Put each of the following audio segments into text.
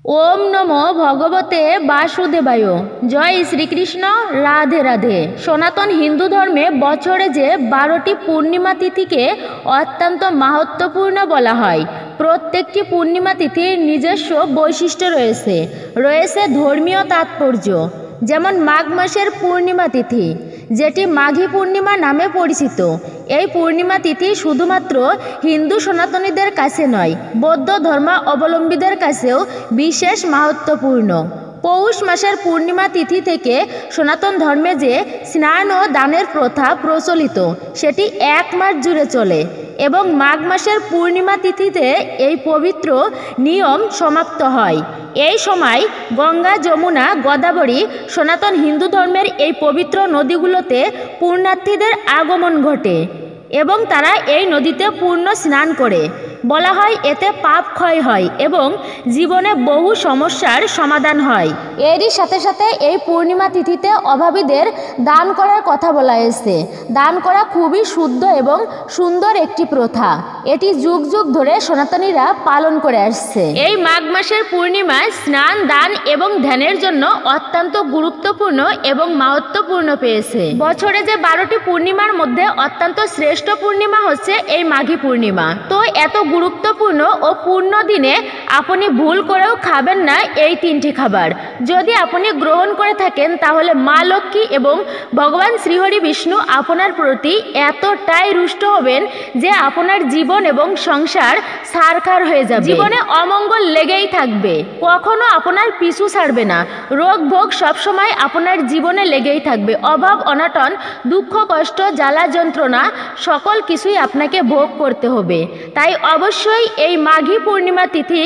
ওম নমো ভগবতে বাসুদেবায়। জয় শ্রীকৃষ্ণ। রাধে রাধে। সনাতন হিন্দু ধর্মে বছরে যে 12টি পূর্ণিমা তিথিকে অত্যন্ত মাহাত্ম্যপূর্ণ বলা হয়। প্রত্যেকটি পূর্ণিমা তিথির নিজস্ব বৈশিষ্ট্য রয়েছে ধর্মীয় তাৎপর্য। যেমন মাঘ মাসের পূর্ণিমা তিথি, যেটি মাঘী পূর্ণিমা নামে পরিচিত। এই পূর্ণিমা তিথি শুধুমাত্র হিন্দু সনাতনীদের কাছে নয়, বৌদ্ধ ধর্মাবলম্বীদের কাছেও বিশেষ মাহাত্ম্যপূর্ণ। পৌষ মাসের পূর্ণিমা তিথি থেকে সনাতন ধর্মে যে স্নান ও দানের প্রথা প্রচলিত, সেটি 1 মাস জুড়ে চলে এবং মাঘ মাসের পূর্ণিমা তিথিতে এই পবিত্র নিয়ম সমাপ্ত হয়। এই সময় গঙ্গা, যমুনা, গোদাবরী, সনাতন হিন্দু ধর্মের এই পবিত্র নদীগুলোতে পুণ্যার্থীদের আগমন ঘটে এবং তারা এই নদীতে পূর্ণ স্নান করে। বলা হয় এতে পাপ ক্ষয় হয় এবং জীবনে বহু সমস্যার সমাধান হয়। এরই সাথে সাথে এই পূর্ণিমা তিথিতে অভাবীদের দান করার কথা বলা হয়েছে। দান করা খুবই শুদ্ধ এবং সুন্দর একটি প্রথা। এটি যুগ যুগ ধরে সনাতনীরা পালন করে আসছে। এই মাঘ মাসের পূর্ণিমায় স্নান, দান এবং ধ্যানের জন্য অত্যন্ত গুরুত্বপূর্ণ এবং মাহাত্ম্যপূর্ণ পেয়েছে। বছরে যে 12টি পূর্ণিমার মধ্যে অত্যন্ত শ্রেষ্ঠ পূর্ণিমা হচ্ছে এই মাঘী পূর্ণিমা। তো এত গুরুত্বপূর্ণ ও পূর্ণ দিনে আপনি ভুল করেও খাবেন না এই 3টি খাবার। যদি আপনি গ্রহণ করে থাকেন তাহলে মা লক্ষ্মী এবং ভগবান শ্রীহরি বিষ্ণু আপনার প্রতি এতটাই রুষ্ট হবেন যে আপনার জীবন এবং সংসার ছারখার হয়ে যাবে। জীবনে অমঙ্গল লেগেই থাকবে, কখনো আপনার পিছু ছাড়বে না। রোগ ভোগ সবসময় আপনার জীবনে লেগেই থাকবে। অভাব, অনটন, দুঃখ, কষ্ট, জ্বালা, যন্ত্রণা সকল কিছুই আপনাকে ভোগ করতে হবে। তাই অবশ্যই এই মাঘী পূর্ণিমা তিথি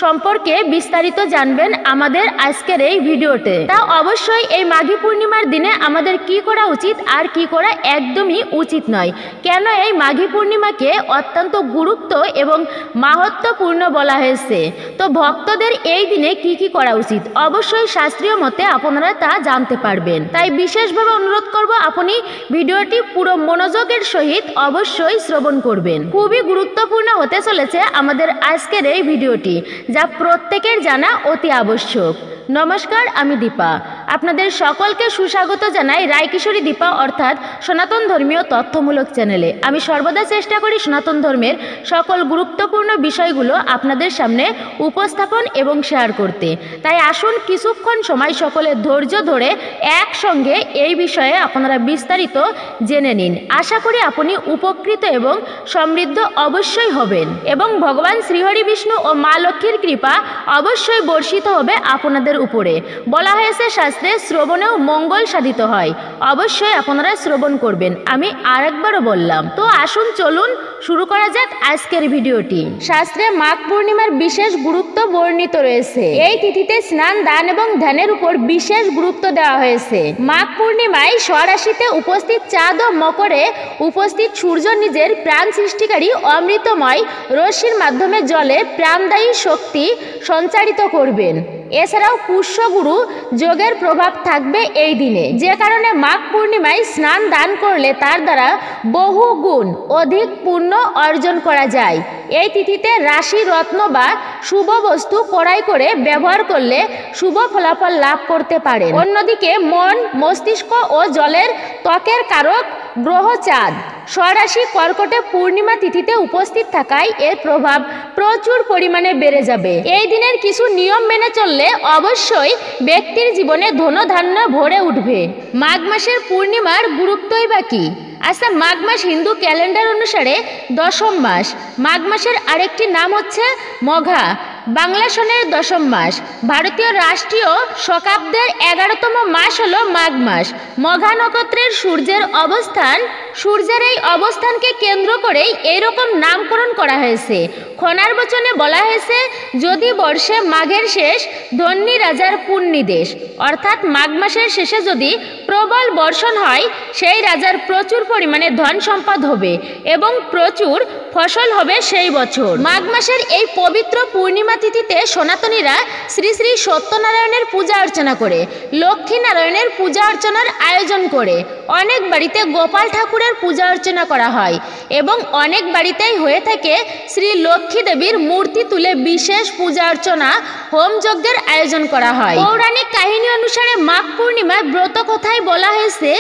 সম্পর্কে বিস্তারিত জানবেন আমাদের আজকের এই ভিডিওতে। তা অবশ্যই এই মাঘী পূর্ণিমার দিনে আমাদের কি করা উচিত আর কি করা একদমই উচিত নয়, কেন এই মাঘী পূর্ণিমাকে অত্যন্ত গুরুত্ব এবং মাহাত্ম্যপূর্ণ বলা হয়েছে। তো ভক্তদের এই দিনে কি কি করা উচিত অবশ্যই শাস্ত্রীয় মতে আপনারা তা জানতে পারবেন। তাই বিশেষভাবে অনুরোধ করব আপনি ভিডিওটি পুরো মনোযোগের সহিত অবশ্যই শ্রবণ করবেন। খুবই গুরুত্বপূর্ণ হতে চলেছে আমাদের আজকের এই ভিডিওটি, যা প্রত্যেকের জানা অতি আবশ্যক। নমস্কার, আমি দীপা। আপনাদের সকলকে সুস্বাগত জানাই রায়কিশোরী দীপা অর্থাৎ সনাতন ধর্মীয় তথ্যমূলক চ্যানেলে। আমি সর্বদা চেষ্টা করি সনাতন ধর্মের সকল গুরুত্বপূর্ণ বিষয়গুলো আপনাদের সামনে উপস্থাপন এবং শেয়ার করতে। তাই আসুন কিছুক্ষণ সময় সকলে ধৈর্য ধরে একসঙ্গে এই বিষয়ে আপনারা বিস্তারিত জেনে নিন। আশা করি আপনি উপকৃত এবং সমৃদ্ধ অবশ্যই হবেন এবং ভগবান শ্রীহরি বিষ্ণু ও মা লক্ষ্মীর কৃপা অবশ্যই বর্ষিত হবে আপনাদের উপরে। বলা হয়েছে শাস্ত্রে শ্রবণেও মঙ্গল সাধিত হয়। অবশ্যই আপনারা শ্রবণ করবেন, আমি আরেকবারও বললাম। তো আসুন চলুন শুরু করা যাক আজকের ভিডিওটি। শাস্ত্রে মাঘ পূর্ণিমার বিশেষ গুরুত্ব বর্ণিত রয়েছে। এই তিথিতে স্নান, দান এবং ধ্যানের উপর বিশেষ গুরুত্ব দেওয়া হয়েছে। মাঘ পূর্ণিমায় স্বরাশিতে উপস্থিত চাঁদ ও মকরে উপস্থিত সূর্য নিজের প্রাণ সৃষ্টিকারী অমৃতময় রশ্মির মাধ্যমে জলে প্রাণদায়ী শক্তি সঞ্চারিত করবেন। এছাড়াও পুষ্যগুরু যোগের প্রভাব থাকবে এই দিনে, যে কারণে মাঘ পূর্ণিমায় স্নান দান করলে তার দ্বারা বহু গুণ অধিক পুণ্য অর্জন করা যায়। এই তিথিতে রাশি, রত্ন বা শুভ বস্তু ক্রয় করে ব্যবহার করলে শুভ ফলাফল লাভ করতে পারেন। অন্যদিকে মন, মস্তিষ্ক ও জলের ত্বকের কারক গ্রহ চাঁদ স্বরাশি কর্কটে পূর্ণিমা তিথিতে উপস্থিত থাকায় এর প্রভাব প্রচুর পরিমাণে বেড়ে যাবে। এই দিনের কিছু নিয়ম মেনে চললে অবশ্যই ব্যক্তির জীবনে ধনধান্য ভরে উঠবে। মাঘ মাসের পূর্ণিমার গুরুত্বই বা কি? আচ্ছা, মাঘ মাস হিন্দু ক্যালেন্ডার অনুসারে 10ম মাস। মাঘ মাসের আরেকটি নাম হচ্ছে মঘা, বাংলা সনের 10ম মাস। ভারতীয় রাষ্ট্রীয় শকাব্দের 11তম মাস হলো মাঘ মাস। মঘা নক্ষত্রের সূর্যের এই অবস্থানকে কেন্দ্র করেই এইরকম নামকরণ করা হয়েছে। খনার বচনে বলা হয়েছে, যদি বর্ষে মাঘের শেষ ধন্যী রাজার পুণ্যি দেশ, অর্থাৎ মাঘ মাসের শেষে যদি প্রবল বর্ষণ হয় সেই রাজার প্রচুর পরিমাণে ধন সম্পদ হবে এবং প্রচুর ফসল হবে সেই বছর। মাঘ মাসের এই পবিত্র পূর্ণিমা তিথিতে সনাতনীরা শ্রী শ্রী সত্যনারায়ণের পূজা অর্চনা করে, লক্ষ্মী নারায়ণের পূজা অর্চনার আয়োজন করে অনেক বাড়িতে গোপাল ঠাকুরের পূজা অর্চনা করা হয় এবং অনেক বাড়িতেই হয়ে থাকে শ্রী লক্ষ্মী দেবীর মূর্তি তুলে বিশেষ পূজা অর্চনা হোম যজ্ঞের আয়োজন করা হয়। পৌরাণিক কাহিনী অনুসারে মাঘ পূর্ণিমার ব্রত কথায় বলা হয়েছে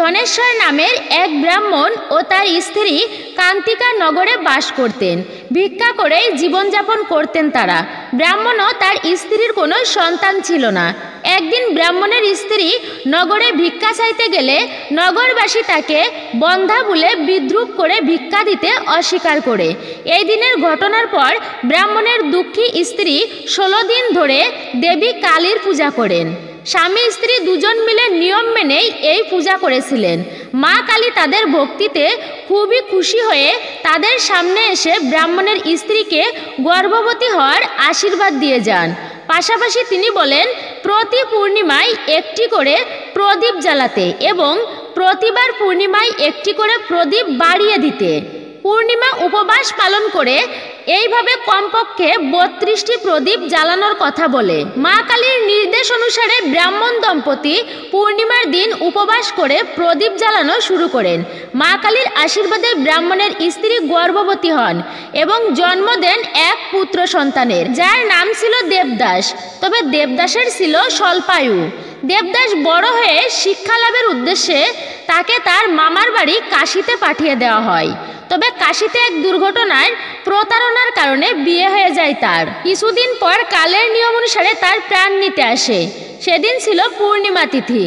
ধনেশ্বর নামের এক ব্রাহ্মণ ও তার স্ত্রী কান্তিকা নগরে বাস করতেন। ভিক্ষা করেই জীবনযাপন করতেন তারা। ব্রাহ্মণও তার স্ত্রীর কোনো সন্তান ছিল না। একদিন ব্রাহ্মণের স্ত্রী নগরে ভিক্ষা চাইতে গেলে নগরবাসী তাকে বন্ধা বলে বিদ্রূপ করে ভিক্ষা দিতে অস্বীকার করে। এই দিনের ঘটনার পর ব্রাহ্মণের দুঃখী স্ত্রী 16 দিন ধরে দেবী কালীর পূজা করেন। স্বামী স্ত্রী দুজন মিলে নিয়ম মেনেই এই পূজা করেছিলেন। মা কালী তাদের ভক্তিতে খুবই খুশি হয়ে তাদের সামনে এসে ব্রাহ্মণের স্ত্রীকে গর্ভবতী হওয়ার আশীর্বাদ দিয়ে যান। পাশাপাশি তিনি বলেন প্রতি পূর্ণিমায় একটি করে প্রদীপ জ্বালাতে এবং প্রতিবার পূর্ণিমায় একটি করে প্রদীপ বাড়িয়ে দিতে। পূর্ণিমা উপবাস পালন করে এইভাবে কমপক্ষে 32টি প্রদীপ জ্বালানোর কথা বলে। মা কালীর নির্দেশ অনুসারে ব্রাহ্মণ দম্পতি পূর্ণিমার দিন উপবাস করে প্রদীপ জ্বালানো শুরু করেন। মা কালীর আশীর্বাদে ব্রাহ্মণের স্ত্রী গর্ভবতী হন এবং জন্ম দেন এক পুত্র সন্তানের, যার নাম ছিল দেবদাস। তবে দেবদাসের ছিল স্বল্পায়ু। দেবদাস বড় হয়ে শিক্ষা লাভের উদ্দেশ্যে তাকে তার মামার বাড়ি কাশীতে পাঠিয়ে দেওয়া হয়। তবে কাশীতে এক দুর্ঘটনার প্রতারণার কারণে বিয়ে হয়ে যায় তার। কিছুদিন পর কালের নিয়ম অনুসারে তার প্রাণ নিতে আসে। সেদিন ছিল পূর্ণিমা তিথি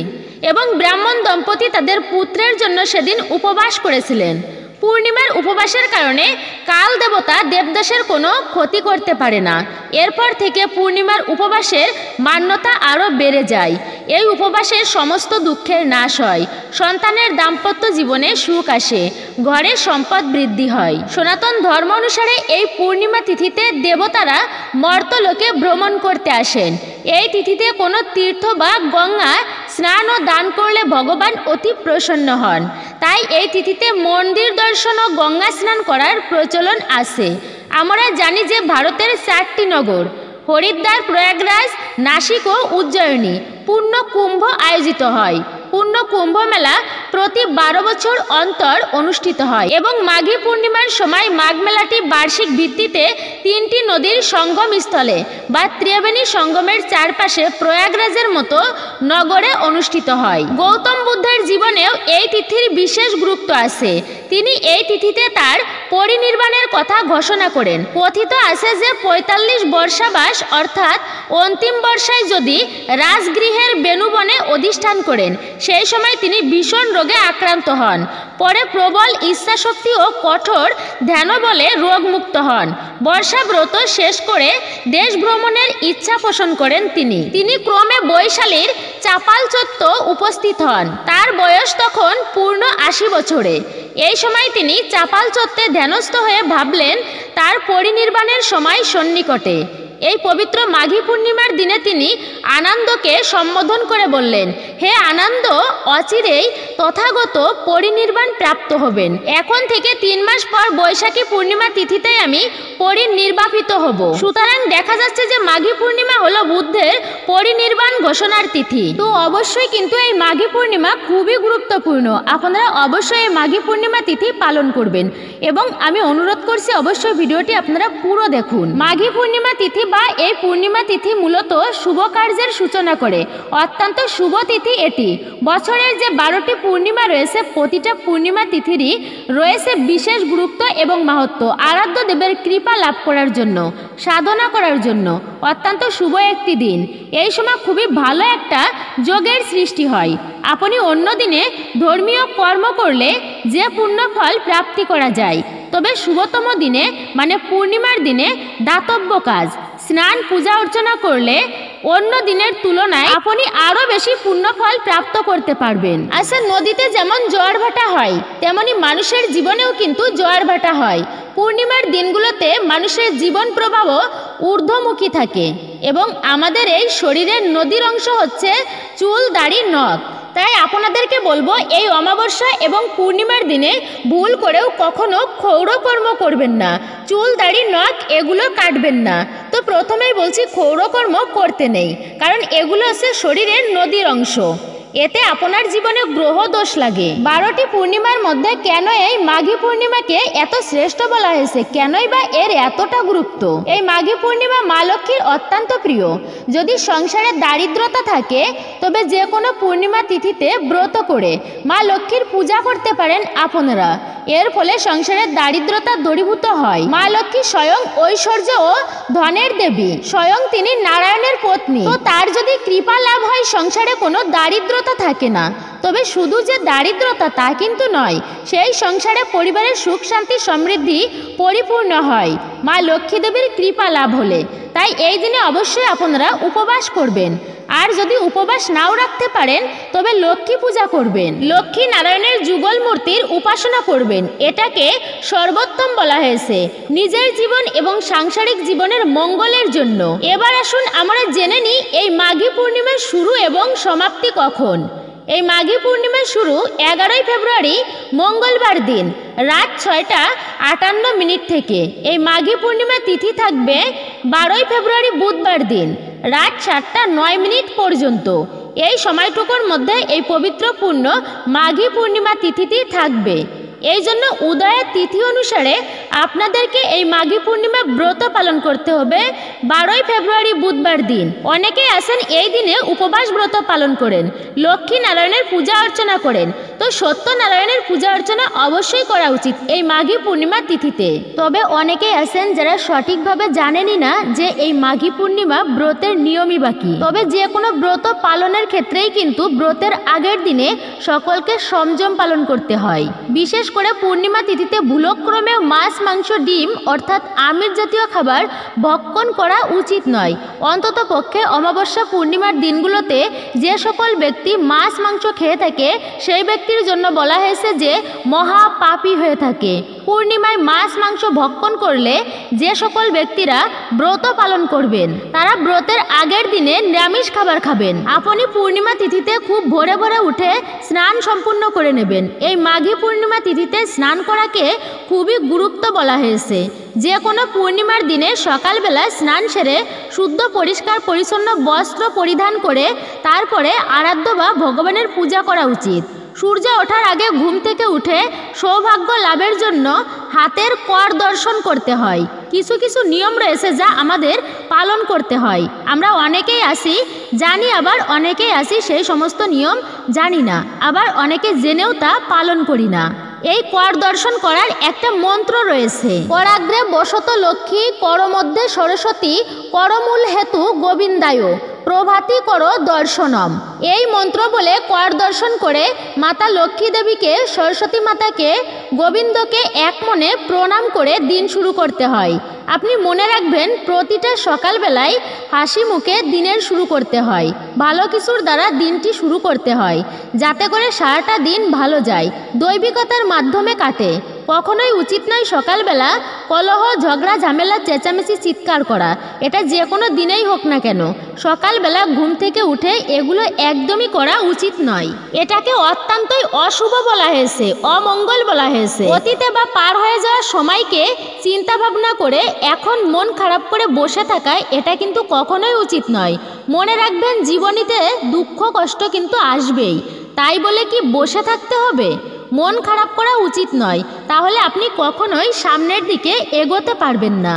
এবং ব্রাহ্মণ দম্পতি তাদের পুত্রের জন্য সেদিন উপবাস করেছিলেন। পূর্ণিমার উপবাসের কারণে কাল দেবতা দেবদাসের কোনো ক্ষতি করতে পারে না। এরপর থেকে পূর্ণিমার উপবাসের মান্যতা আরও বেড়ে যায়। এই উপবাসের সমস্ত দুঃখের নাশ হয়, সন্তানের দাম্পত্য জীবনে সুখ আসে, ঘরে সম্পদ বৃদ্ধি হয়। সনাতন ধর্ম অনুসারে এই পূর্ণিমা তিথিতে দেবতারা মর্তলোকে ভ্রমণ করতে আসেন। এই তিথিতে কোনো তীর্থ বা গঙ্গা স্নান ও দান করলে ভগবান অতি প্রসন্ন হন। তাই এই তিথিতে মন্দির দর্শন ও গঙ্গা স্নান করার প্রচলন আছে। আমরা জানি যে ভারতের 4টি নগর হরিদ্বার, প্রয়াগরাজ, নাসিক ও উজ্জয়িনী পূর্ণ কুম্ভ আয়োজিত হয়। পূর্ণ কুম্ভ মেলা প্রতি 12 বছর অন্তর অনুষ্ঠিত হয় এবং মাঘী পূর্ণিমার সময় মাঘ মেলাটি বার্ষিক ভিত্তিতে 3টি নদীর সঙ্গম স্থলে বা ত্রিবেণী সঙ্গমের চারপাশে প্রয়াগরাজের মতো নগরে অনুষ্ঠিত হয়। গৌতম বুদ্ধের জীবনেও এই তিথির বিশেষ গুরুত্ব আছে। তিনি এই তিথিতে তার পরিনির্বাণের কথা ঘোষণা করেন। কথিত আছে যে 45 বর্ষাবাস অর্থাৎ অন্তিম বর্ষায় যদি রাজগৃহের বেণুবনে অধিষ্ঠান করেন, সেই সময় তিনি ভীষণ রোগে আক্রান্ত হন। পরে প্রবল ইচ্ছাশক্তি ও কঠোর ধ্যান বলে রোগমুক্ত হন। বর্ষাব্রত শেষ করে দেশ ভ্রমণের ইচ্ছা পোষণ করেন তিনি ক্রমে বৈশালীর চাপালচত্ব উপস্থিত হন। তার বয়স তখন পূর্ণ 80 বছরে। এই সময় তিনি চাপালচত্বে ধ্যানস্থ হয়ে ভাবলেন তার পরিনির্বাণের সময় সন্নিকটে। এই পবিত্র মাঘী পূর্ণিমার দিনে তিনি আনন্দকে সম্বোধন করে বললেন, হে আনন্দ, অচিরেই তথাগত পরিনির্বাণ প্রাপ্ত হবেন। এখন থেকে 3 মাস পর বৈশাখী পূর্ণিমা তিথিতেই আমি পরিনির্বাপিত হব। সুতরাং দেখা যাচ্ছে যে মাঘী পূর্ণিমা হলো বুদ্ধের পরিনির্বাণ ঘোষণার তিথি। তো অবশ্যই কিন্তু এই মাঘী পূর্ণিমা খুবই গুরুত্বপূর্ণ। আপনারা অবশ্যই এই মাঘী পূর্ণিমা তিথি পালন করবেন এবং আমি অনুরোধ করছি অবশ্যই ভিডিওটি আপনারা পুরো দেখুন। মাঘী পূর্ণিমা তিথি বা এই পূর্ণিমা তিথি মূলত শুভ কার্যের সূচনা করে। অত্যন্ত শুভ তিথি এটি। বছরের যে 12টি পূর্ণিমা রয়েছে, প্রতিটা পূর্ণিমা তিথিরই রয়েছে বিশেষ গুরুত্ব এবং মাহাত্ম্য। আরাধ্য দেবের কৃপা লাভ করার জন্য, সাধনা করার জন্য অত্যন্ত শুভ একটি দিন। এই সময় খুবই ভালো একটা যোগের সৃষ্টি হয়। আপনি অন্য দিনে ধর্মীয় কর্ম করলে যে পুণ্য ফল প্রাপ্তি করা যায়, তবে শুভতম দিনে মানে পূর্ণিমার দিনে দাতব্য কাজ, স্নান, পূজা অর্চনা করলে অন্য দিনের তুলনায় আপনি আরো বেশি পুণ্যফল প্রাপ্ত করতে পারবেন। আচ্ছা, নদীতে যেমন জোয়ার ভাটা হয়, তেমনি মানুষের জীবনেও কিন্তু জোয়ার ভাটা হয়। পূর্ণিমার দিনগুলোতে মানুষের জীবন প্রবাহ ঊর্ধ্বমুখী থাকে এবং আমাদের এই শরীরের নদীর অংশ হচ্ছে চুল, দাড়ি, নখ। তাই আপনাদেরকে বলবো, এই অমাবস্যা এবং পূর্ণিমার দিনে ভুল করেও কখনো ক্ষৌরকর্ম করবেন না। চুল, দাড়ি, নখ এগুলো কাটবেন না। তো প্রথমেই বলছি ক্ষৌরকর্ম করতে নেই, কারণ এগুলো হচ্ছে শরীরের নদীর অংশ। এতে আপনার জীবনে গ্রহ দোষ লাগে। 12টি পূর্ণিমার মধ্যে কেন এই মাঘী পূর্ণিমাকে এত শ্রেষ্ঠ বলা হয়েছে, কেনই বা এর এতটা গুরুত্ব? এই মাঘী পূর্ণিমা মা লক্ষ্মীর অত্যন্ত প্রিয়। যদি সংসারে দারিদ্রতা থাকে তবে যে কোনো পূর্ণিমা তিথিতে ব্রত করে মা লক্ষ্মীর পূজা করতে পারেন আপনারা। এর ফলে সংসারের দারিদ্রতা দূরীভূত হয়। মা লক্ষ্মী স্বয়ং ঐশ্বর্য ও ধনের দেবী, স্বয়ং তিনি নারায়ণের পত্নী। তো তার যদি কৃপা লাভ হয় সংসারে কোনো দারিদ্রতা থাকে না। তবে শুধু যে দারিদ্রতা তা কিন্তু নয়, সেই সংসারে পরিবারের সুখ শান্তি সমৃদ্ধি পরিপূর্ণ হয় মা লক্ষ্মী দেবীর কৃপা লাভ হলে। তাই এই দিনে অবশ্যই আপনারা উপবাস করবেন। আর যদি উপবাস নাও রাখতে পারেন তবে লক্ষ্মী পূজা করবেন, লক্ষ্মী নারায়ণের যুগল মূর্তির উপাসনা করবেন। এটাকে সর্বোত্তম বলা হয়েছে নিজের জীবন এবং সাংসারিক জীবনের মঙ্গলের জন্য। এবার আসুন আমরা জেনে নিই এই মাঘী পূর্ণিমার শুরু এবং সমাপ্তি কখন। এই মাঘী পূর্ণিমার শুরু 11ই ফেব্রুয়ারি মঙ্গলবার দিন রাত 6:58 থেকে। এই মাঘী পূর্ণিমা তিথি থাকবে 12ই ফেব্রুয়ারি বুধবার দিন রাত 7:09 পর্যন্ত। এই সময়টুকুর মধ্যে এই পবিত্র পূর্ণ মাঘী পূর্ণিমা তিথিটি থাকবে। এই জন্য উদয়ের তিথি অনুসারে আপনাদেরকে এই মাঘী পূর্ণিমা ব্রত পালন করতে হবে 12ই ফেব্রুয়ারি বুধবার দিন। অনেকেই আছেন এই দিনে উপবাস ব্রত পালন করেন, লক্ষ্মী নারায়ণের পূজা অর্চনা করেন। তো সত্যনারায়ণের পূজা অর্চনা অবশ্যই করা উচিত এই মাঘী পূর্ণিমা তিথিতে। তবে অনেকেই আছেন যারা সঠিকভাবে জানেনই না যে এই মাঘী পূর্ণিমা ব্রতের নিয়মই বাকি। তবে যে কোনো ব্রত পালনের ক্ষেত্রেই কিন্তু ব্রতের আগের দিনে সকলকে সংযম পালন করতে হয়। বিশেষ করে পূর্ণিমা তিথিতে ভুলক্রমে মাছ মাংস ডিম অর্থাৎ আমিষ জাতীয় খাবার ভক্ষণ করা উচিত নয়। অন্তত পক্ষে অমাবস্যা পূর্ণিমার দিনগুলোতে যে সকল ব্যক্তি মাছ মাংস খেয়ে থাকে সেই ব্যক্তির জন্য বলা হয়েছে যে মহা পাপী হয়ে থাকে। পূর্ণিমায় মাছ মাংস ভক্ষণ করলে যে সকল ব্যক্তিরা ব্রত পালন করবেন তারা ব্রতের আগের দিনে নিরামিষ খাবার খাবেন। আপনি পূর্ণিমা তিথিতে খুব ভোরে ভোরে উঠে স্নান সম্পূর্ণ করে নেবেন। এই মাঘী পূর্ণিমা তিথিতে স্নান করাকে খুবই গুরুত্ব বলা হয়েছে। যে কোনো পূর্ণিমার দিনে সকালবেলা স্নান সেরে শুদ্ধ পরিষ্কার পরিচ্ছন্ন বস্ত্র পরিধান করে তারপরে আরাধ্য বা ভগবানের পূজা করা উচিত। সূর্য ওঠার আগে ঘুম থেকে উঠে সৌভাগ্য লাভের জন্য হাতের কর দর্শন করতে হয়। কিছু কিছু নিয়ম রয়েছে যা আমাদের পালন করতে হয়। আমরা অনেকেই আছি জানি, আবার অনেকেই আছি সেই সমস্ত নিয়ম জানি না, আবার অনেকে জেনেও তা পালন করি না। এই কর দর্শন করার একটা মন্ত্র রয়েছে, করাগ্রে বসত লক্ষ্মী কর মধ্যে সরস্বতী করমূল হেতু গোবিন্দায় প্রভাতী কর দর্শনম। এই মন্ত্র বলে কর দর্শন করে মাতা লক্ষ্মী দেবীকে, সরস্বতী মাতাকে, গোবিন্দকে এক মনে প্রণাম করে দিন শুরু করতে হয়। আপনি মনে রাখবেন প্রতিটা সকালবেলায় হাসি মুখে দিনের শুরু করতে হয়, ভালো কিছুর দ্বারা দিনটি শুরু করতে হয় যাতে করে সারাটা দিন ভালো যায়, দৈবিকতার মাধ্যমে কাটে। কখনোই উচিত নয় সকালবেলা কলহ ঝগড়া ঝামেলা চেঁচামেচি চিৎকার করা, এটা যে কোনো দিনেই হোক না কেন। সকালবেলা ঘুম থেকে উঠে এগুলো একদমই করা উচিত নয়। এটাকে অত্যন্তই অশুভ বলা হয়েছে, অমঙ্গল বলা হয়েছে। অতীতে বা পার হয়ে যাওয়ার সময়কে চিন্তা ভাবনা করে এখন মন খারাপ করে বসে থাকা এটা কিন্তু কখনোই উচিত নয়। মনে রাখবেন জীবনীতে দুঃখ কষ্ট কিন্তু আসবেই, তাই বলে কি বসে থাকতে হবে? মন খারাপ করা উচিত নয়, তাহলে আপনি কখনোই সামনের দিকে এগোতে পারবেন না।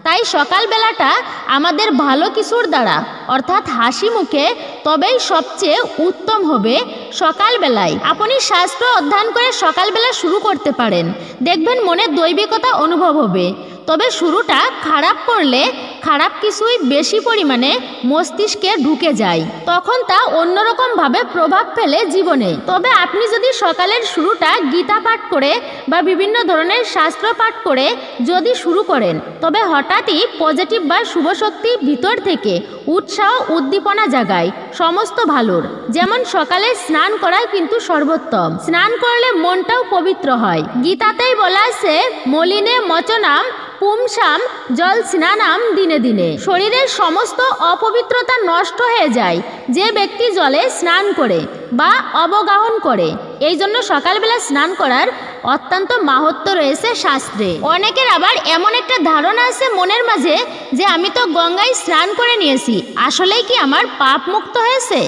তাই সকালবেলাটা আমাদের ভালো কিছুর দ্বারা অর্থাৎ হাসি মুখে তবেই সবচেয়ে উত্তম হবে। সকালবেলায় আপনি শাস্ত্র অধ্যয়ন করে সকালবেলা শুরু করতে পারেন, দেখবেন মনে দৈবিকতা অনুভব হবে। তবে শুরুটা খারাপ করলে খারাপ কিছুই বেশি পরিমাণে মস্তিষ্কে ঢুকে যায়, তখন তা অন্যরকমভাবে প্রভাব ফেলে জীবনে। তবে আপনি যদি সকালের শুরুটা গীতা পাঠ করে বা বিভিন্ন ধরনের শাস্ত্র পাঠ করে যদি শুরু করেন তবে হঠাৎই পজিটিভ বা শুভ শক্তি ভিতর থেকে উৎসাহ উদ্দীপনা জাগায় সমস্ত ভালোর। যেমন সকালে স্নান করাই কিন্তু সর্বোত্তম, স্নান করলে মনটাও পবিত্র হয়। গীতাতেই বলা আছে মলিনে মচনাম পুমসাম জল স্নানাম দিনে দিনে। শরীরের সমস্ত অপবিত্রতা নষ্ট হয়ে যায় যে ব্যক্তি জলে স্নান করে বা অবগাহন করে। এই জন্য সকালবেলা স্নান করার অত্যন্ত মাহাত্ম্য রয়েছে শাস্ত্রে। অনেকের আবার এমন একটা ধারণা আছে মনের মাঝে যে আমি তো গঙ্গায় স্নান করে নিয়েছি, আসলেই কি আমার পাপ মুক্ত হয়েছে?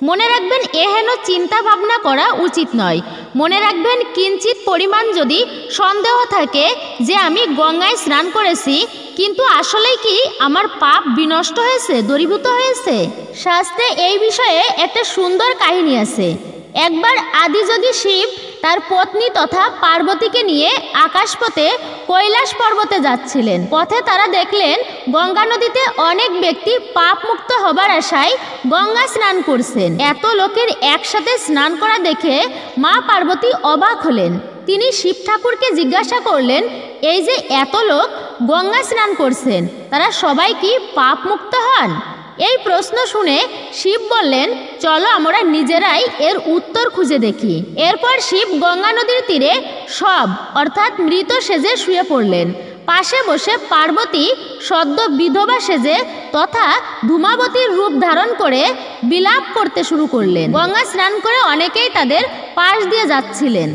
মনে রাখবেন এহেন চিন্তা ভাবনা করা উচিত নয়। মনে রাখবেন কিঞ্চিত পরিমাণ যদি সন্দেহ থাকে যে আমি গঙ্গায় স্নান করেছি কিন্তু আসলেই কি আমার পাপ বিনষ্ট হয়েছে, দূরীভূত হয়েছে। শাস্ত্রে এই বিষয়ে একটা সুন্দর কাহিনী আছে। একবার আদিযোগী শিব তার পত্নী তথা পার্বতীকে নিয়ে আকাশপথে কৈলাস পর্বতে যাচ্ছিলেন। পথে তারা দেখলেন গঙ্গা নদীতে অনেক ব্যক্তি পাপ মুক্ত হবার আশায় গঙ্গা স্নান করছেন। এত লোকের একসাথে স্নান করা দেখে মা পার্বতী অবাক হলেন। তিনি শিব ঠাকুরকে জিজ্ঞাসা করলেন, এই যে এত লোক গঙ্গা স্নান করছেন, তারা সবাই কি পাপ মুক্ত হন? এই প্রশ্ন শুনে শিব বললেন, চলো আমরা নিজেরাই এর উত্তর খুঁজে দেখি। এরপর শিব গঙ্গা নদীর তীরে শব অর্থাৎ মৃত সেজে শুয়ে পড়লেন। পাশে বসে পার্বতী সদ্য বিধবা সেজে তথা ধূমাবতীর রূপ ধারণ করে বিলাপ করতে শুরু করলেন। গঙ্গা স্নান করে অনেকেই তাদের পাশ দিয়ে যাচ্ছিলেন।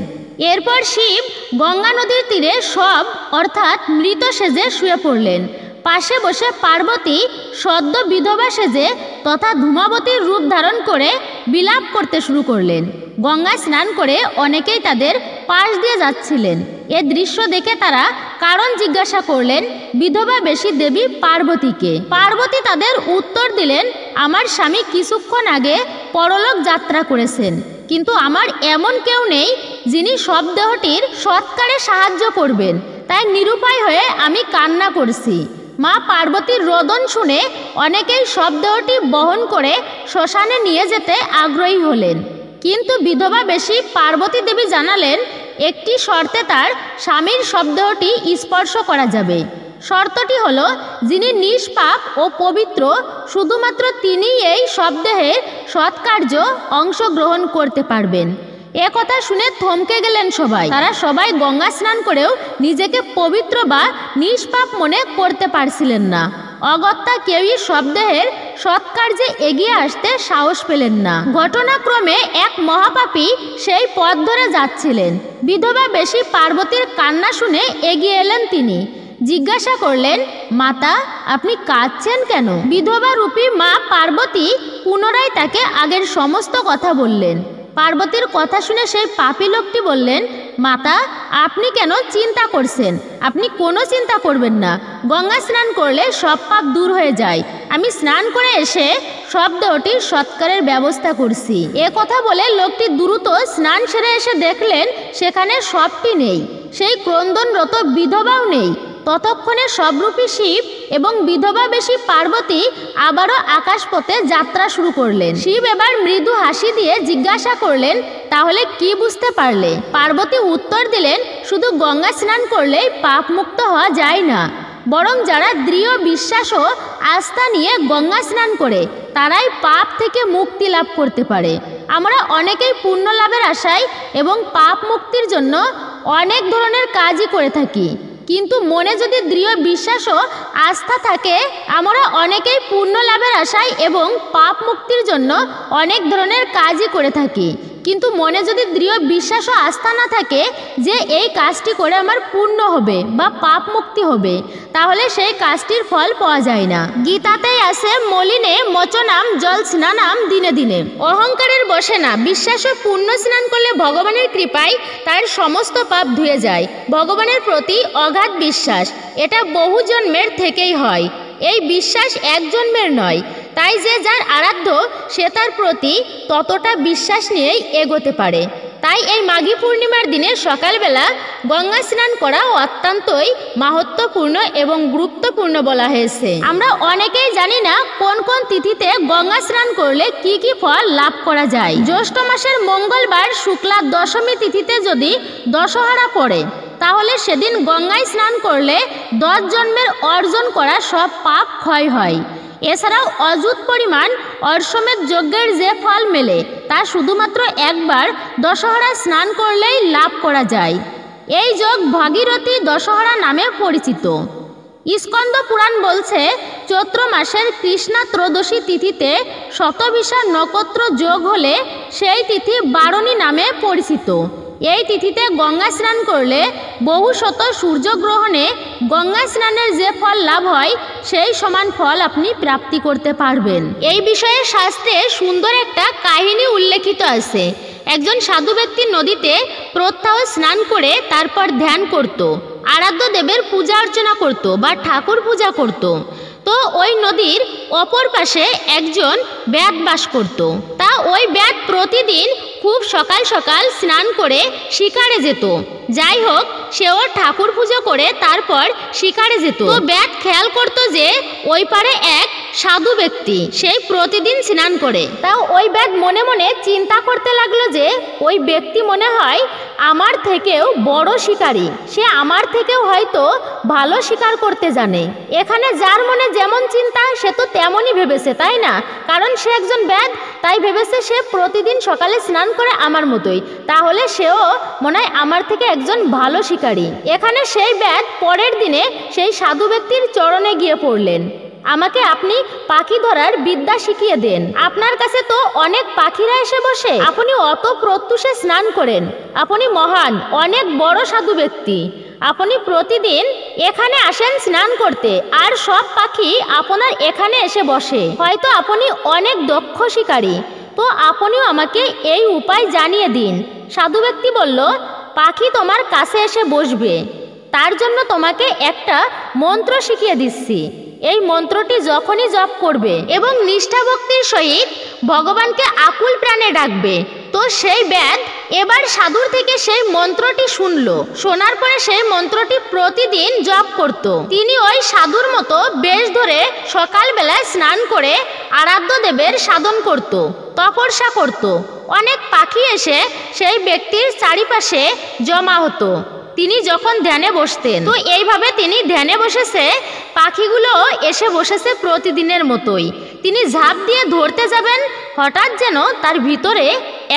এরপর শিব গঙ্গা নদীর তীরে শব অর্থাৎ মৃত সেজে শুয়ে পড়লেন। পাশে বসে পার্বতী সদ্য বিধবা সেজে তথা ধূমাবতীর রূপ ধারণ করে বিলাপ করতে শুরু করলেন। গঙ্গায় স্নান করে অনেকেই তাদের পাশ দিয়ে যাচ্ছিলেন। এ দৃশ্য দেখে তারা কারণ জিজ্ঞাসা করলেন বিধবা বেশী দেবী পার্বতীকে। পার্বতী তাদের উত্তর দিলেন, আমার স্বামী কিছুক্ষণ আগে পরলোক যাত্রা করেছেন, কিন্তু আমার এমন কেউ নেই যিনি শবদেহটির সৎকারে সাহায্য করবেন, তাই নিরুপায় হয়ে আমি কান্না করছি। মা পার্বতীর রোদন শুনে অনেকেই শবদেহটি বহন করে শ্মশানে নিয়ে যেতে আগ্রহী হলেন। কিন্তু বিধবা বেশী পার্বতী দেবী জানালেন, একটি শর্তে তার স্বামীর শবদেহটি স্পর্শ করা যাবে। শর্তটি হলো, যিনি নিষ্পাপ ও পবিত্র শুধুমাত্র তিনিই এই শবদেহের সৎকার্য অংশগ্রহণ করতে পারবেন। এ কথা শুনে থমকে গেলেন সবাই। তারা সবাই গঙ্গা স্নান করেও নিজেকে পবিত্র বা নিষ্পাপ মনে করতে পারছিলেন না। অগত্যা কেউই শবদেহের সৎকার্যে এগিয়ে আসতে সাহস পেলেন না। ঘটনাক্রমে এক মহাপাপী সেই পথ ধরে যাচ্ছিলেন। বিধবা বেশী পার্বতীর কান্না শুনে এগিয়ে এলেন তিনি। জিজ্ঞাসা করলেন, মাতা আপনি কাঁদছেন কেন? বিধবা রূপী মা পার্বতী পুনরায় তাকে আগের সমস্ত কথা বললেন। পার্বতীর কথা শুনে সেই পাপী লোকটি বললেন, মাতা আপনি কেন চিন্তা করছেন? আপনি কোনো চিন্তা করবেন না, গঙ্গা স্নান করলে সব পাপ দূর হয়ে যায়। আমি স্নান করে এসে শবদেহটির সৎকারের ব্যবস্থা করছি। এ কথা বলে লোকটি দ্রুত স্নান সেরে এসে দেখলেন সেখানে শবটি নেই, সেই ক্রন্দনরত বিধবাও নেই। ততক্ষণে সবরূপী শিব এবং বিধবা বেশী পার্বতী আবারও আকাশপথে যাত্রা শুরু করলেন। শিব এবার মৃদু হাসি দিয়ে জিজ্ঞাসা করলেন, তাহলে কি বুঝতে পারলে? পার্বতী উত্তর দিলেন, শুধু গঙ্গা স্নান করলেই পাপ মুক্ত হওয়া যায় না, বরং যারা দৃঢ় বিশ্বাস ও আস্থা নিয়ে গঙ্গা স্নান করে তারাই পাপ থেকে মুক্তি লাভ করতে পারে। আমরা অনেকেই পুণ্য লাভের আশায় এবং পাপ মুক্তির জন্য অনেক ধরনের কাজই করে থাকি, কিন্তু মনে যদি দৃঢ় বিশ্বাস ও আস্থা থাকে আমরা অনেকেই পুণ্য লাভের আশায় এবং পাপ মুক্তির জন্য অনেক ধরনের কাজই করে থাকি, কিন্তু মনে যদি দৃঢ় বিশ্বাস ও আস্থা না থাকে যে এই কাজটি করে আমার পুণ্য হবে বা পাপ মুক্তি হবে, তাহলে সেই কাজটির ফল পাওয়া যায় না। গীতাতেই আছে, মলিনে মোচনাম জল স্নানাম দিনে দিনে। অহংকারের বসে না, বিশ্বাস ও পুণ্য স্নান করলে ভগবানের কৃপায় তার সমস্ত পাপ ধুয়ে যায়। ভগবানের প্রতি অগাধ বিশ্বাস, এটা বহু জন্মের থেকেই হয়, এই বিশ্বাস এক জন্মের নয়। তাই যে যার আরাধ্য সে তার প্রতি ততটা বিশ্বাস নিয়েই এগোতে পারে। তাই এই মাঘী পূর্ণিমার দিনে সকালবেলা গঙ্গা স্নান করা অত্যন্তই মাহাত্ম্যপূর্ণ এবং গুরুত্বপূর্ণ বলা হয়েছে। আমরা অনেকেই জানি না কোন কোন তিথিতে গঙ্গা স্নান করলে কি কি ফল লাভ করা যায়। জ্যৈষ্ঠ মাসের মঙ্গলবার শুক্লা দশমী তিথিতে যদি দশহরা পড়ে তাহলে সেদিন গঙ্গায় স্নান করলে 10 জন্মের অর্জন করা সব পাপ ক্ষয় হয়। এছাড়াও অযুত পরিমাণ অশ্বমেধ যজ্ঞের যে ফল মেলে তা শুধুমাত্র একবার দশহরা স্নান করলেই লাভ করা যায়। এই যোগ ভাগীরথী দশহরা নামে পরিচিত। স্কন্দ পুরাণ বলছে, চৈত্র মাসের কৃষ্ণা ত্রয়োদশী তিথিতে শতভিষা নক্ষত্র যোগ হলে সেই তিথি বারণী নামে পরিচিত। এই তিথিতে গঙ্গা স্নান করলে বহু শত সূর্যগ্রহণে গঙ্গা স্নানের যে ফল লাভ হয় সেই সমান ফল আপনি প্রাপ্তি করতে পারবেন। এই বিষয়ে শাস্ত্রে সুন্দর একটা কাহিনী উল্লেখিত আছে। একজন সাধু ব্যক্তি নদীতে প্রত্যহ স্নান করে তারপর ধ্যান করত, আরাধ্য দেবের পূজা অর্চনা করত বা ঠাকুর পূজা করত। তো ওই নদীর অপর পাশে একজন ব্যাত বাস করত। তা ওই ব্যাত প্রতিদিন খুব সকাল সকাল স্নান করে শিকারে যেত। যাই হোক, সেও ঠাকুর পুজো করে তারপর শিকারে যেত। তো ব্যাত খেয়াল করতো যে ওই পারে এক সাধু ব্যক্তি, সেই প্রতিদিন স্নান করে। তাও ওই ব্যাত মনে মনে চিন্তা করতে লাগলো যে ওই ব্যক্তি মনে হয় আমার থেকেও বড় শিকারী, সে আমার থেকেও হয়তো ভালো শিকার করতে জানে। এখানে যার মনে যেমন চিন্তা সে তো তেমনই ভেবেছে, তাই না? কারণ সে একজন ব্যাত, তাই ভেবেছে সে প্রতিদিন সকালে স্নান করে আমার মতোই, তাহলে সেও মনে হয় আমার থেকে একজন ভালো শিকারী। এখানে সেই ব্যাত পরের দিনে সেই সাধু ব্যক্তির চরণে গিয়ে পড়লেন, আমাকে আপনি পাখি ধরার বিদ্যা শিখিয়ে দেন। আপনার কাছে তো অনেক পাখিরা এসে বসে, আপনি অত প্রত্যুষে স্নান করেন, আপনি মহান অনেক বড় সাধু ব্যক্তি, আপনি প্রতিদিন এখানে আসেন স্নান করতে, আর সব পাখি আপনার এখানে এসে বসে, হয়তো আপনি অনেক দক্ষ শিকারী, তো আপনিও আমাকে এই উপায় জানিয়ে দিন। সাধু ব্যক্তি বলল, পাখি তোমার কাছে এসে বসবে, তার জন্য তোমাকে একটা মন্ত্র শিখিয়ে দিচ্ছি। এই মন্ত্রটি যখনই জপ করবে এবং নিষ্ঠা ভক্তির সহিত ভগবানকে আকুল প্রাণে ডাকবে, তো সেই ব্যাত এবার সাধুর থেকে সেই মন্ত্রটি শুনলো। শোনার পরে সেই মন্ত্রটি প্রতিদিন জপ করত। তিনি ওই সাধুর মতো বেশ ধরে সকালবেলায় স্নান করে আরাধ্য দেবের সাধন করত, তপস্যা করত। অনেক পাখি এসে সেই ব্যক্তির চারিপাশে জমা হতো তিনি যখন ধ্যানে বসতেন। তো এইভাবে তিনি ধ্যানে বসেছে, পাখিগুলো এসে বসেছে প্রতিদিনের মতোই। তিনি ঝাঁপ দিয়ে ধরতে যাবেন, হঠাৎ যেন তার ভিতরে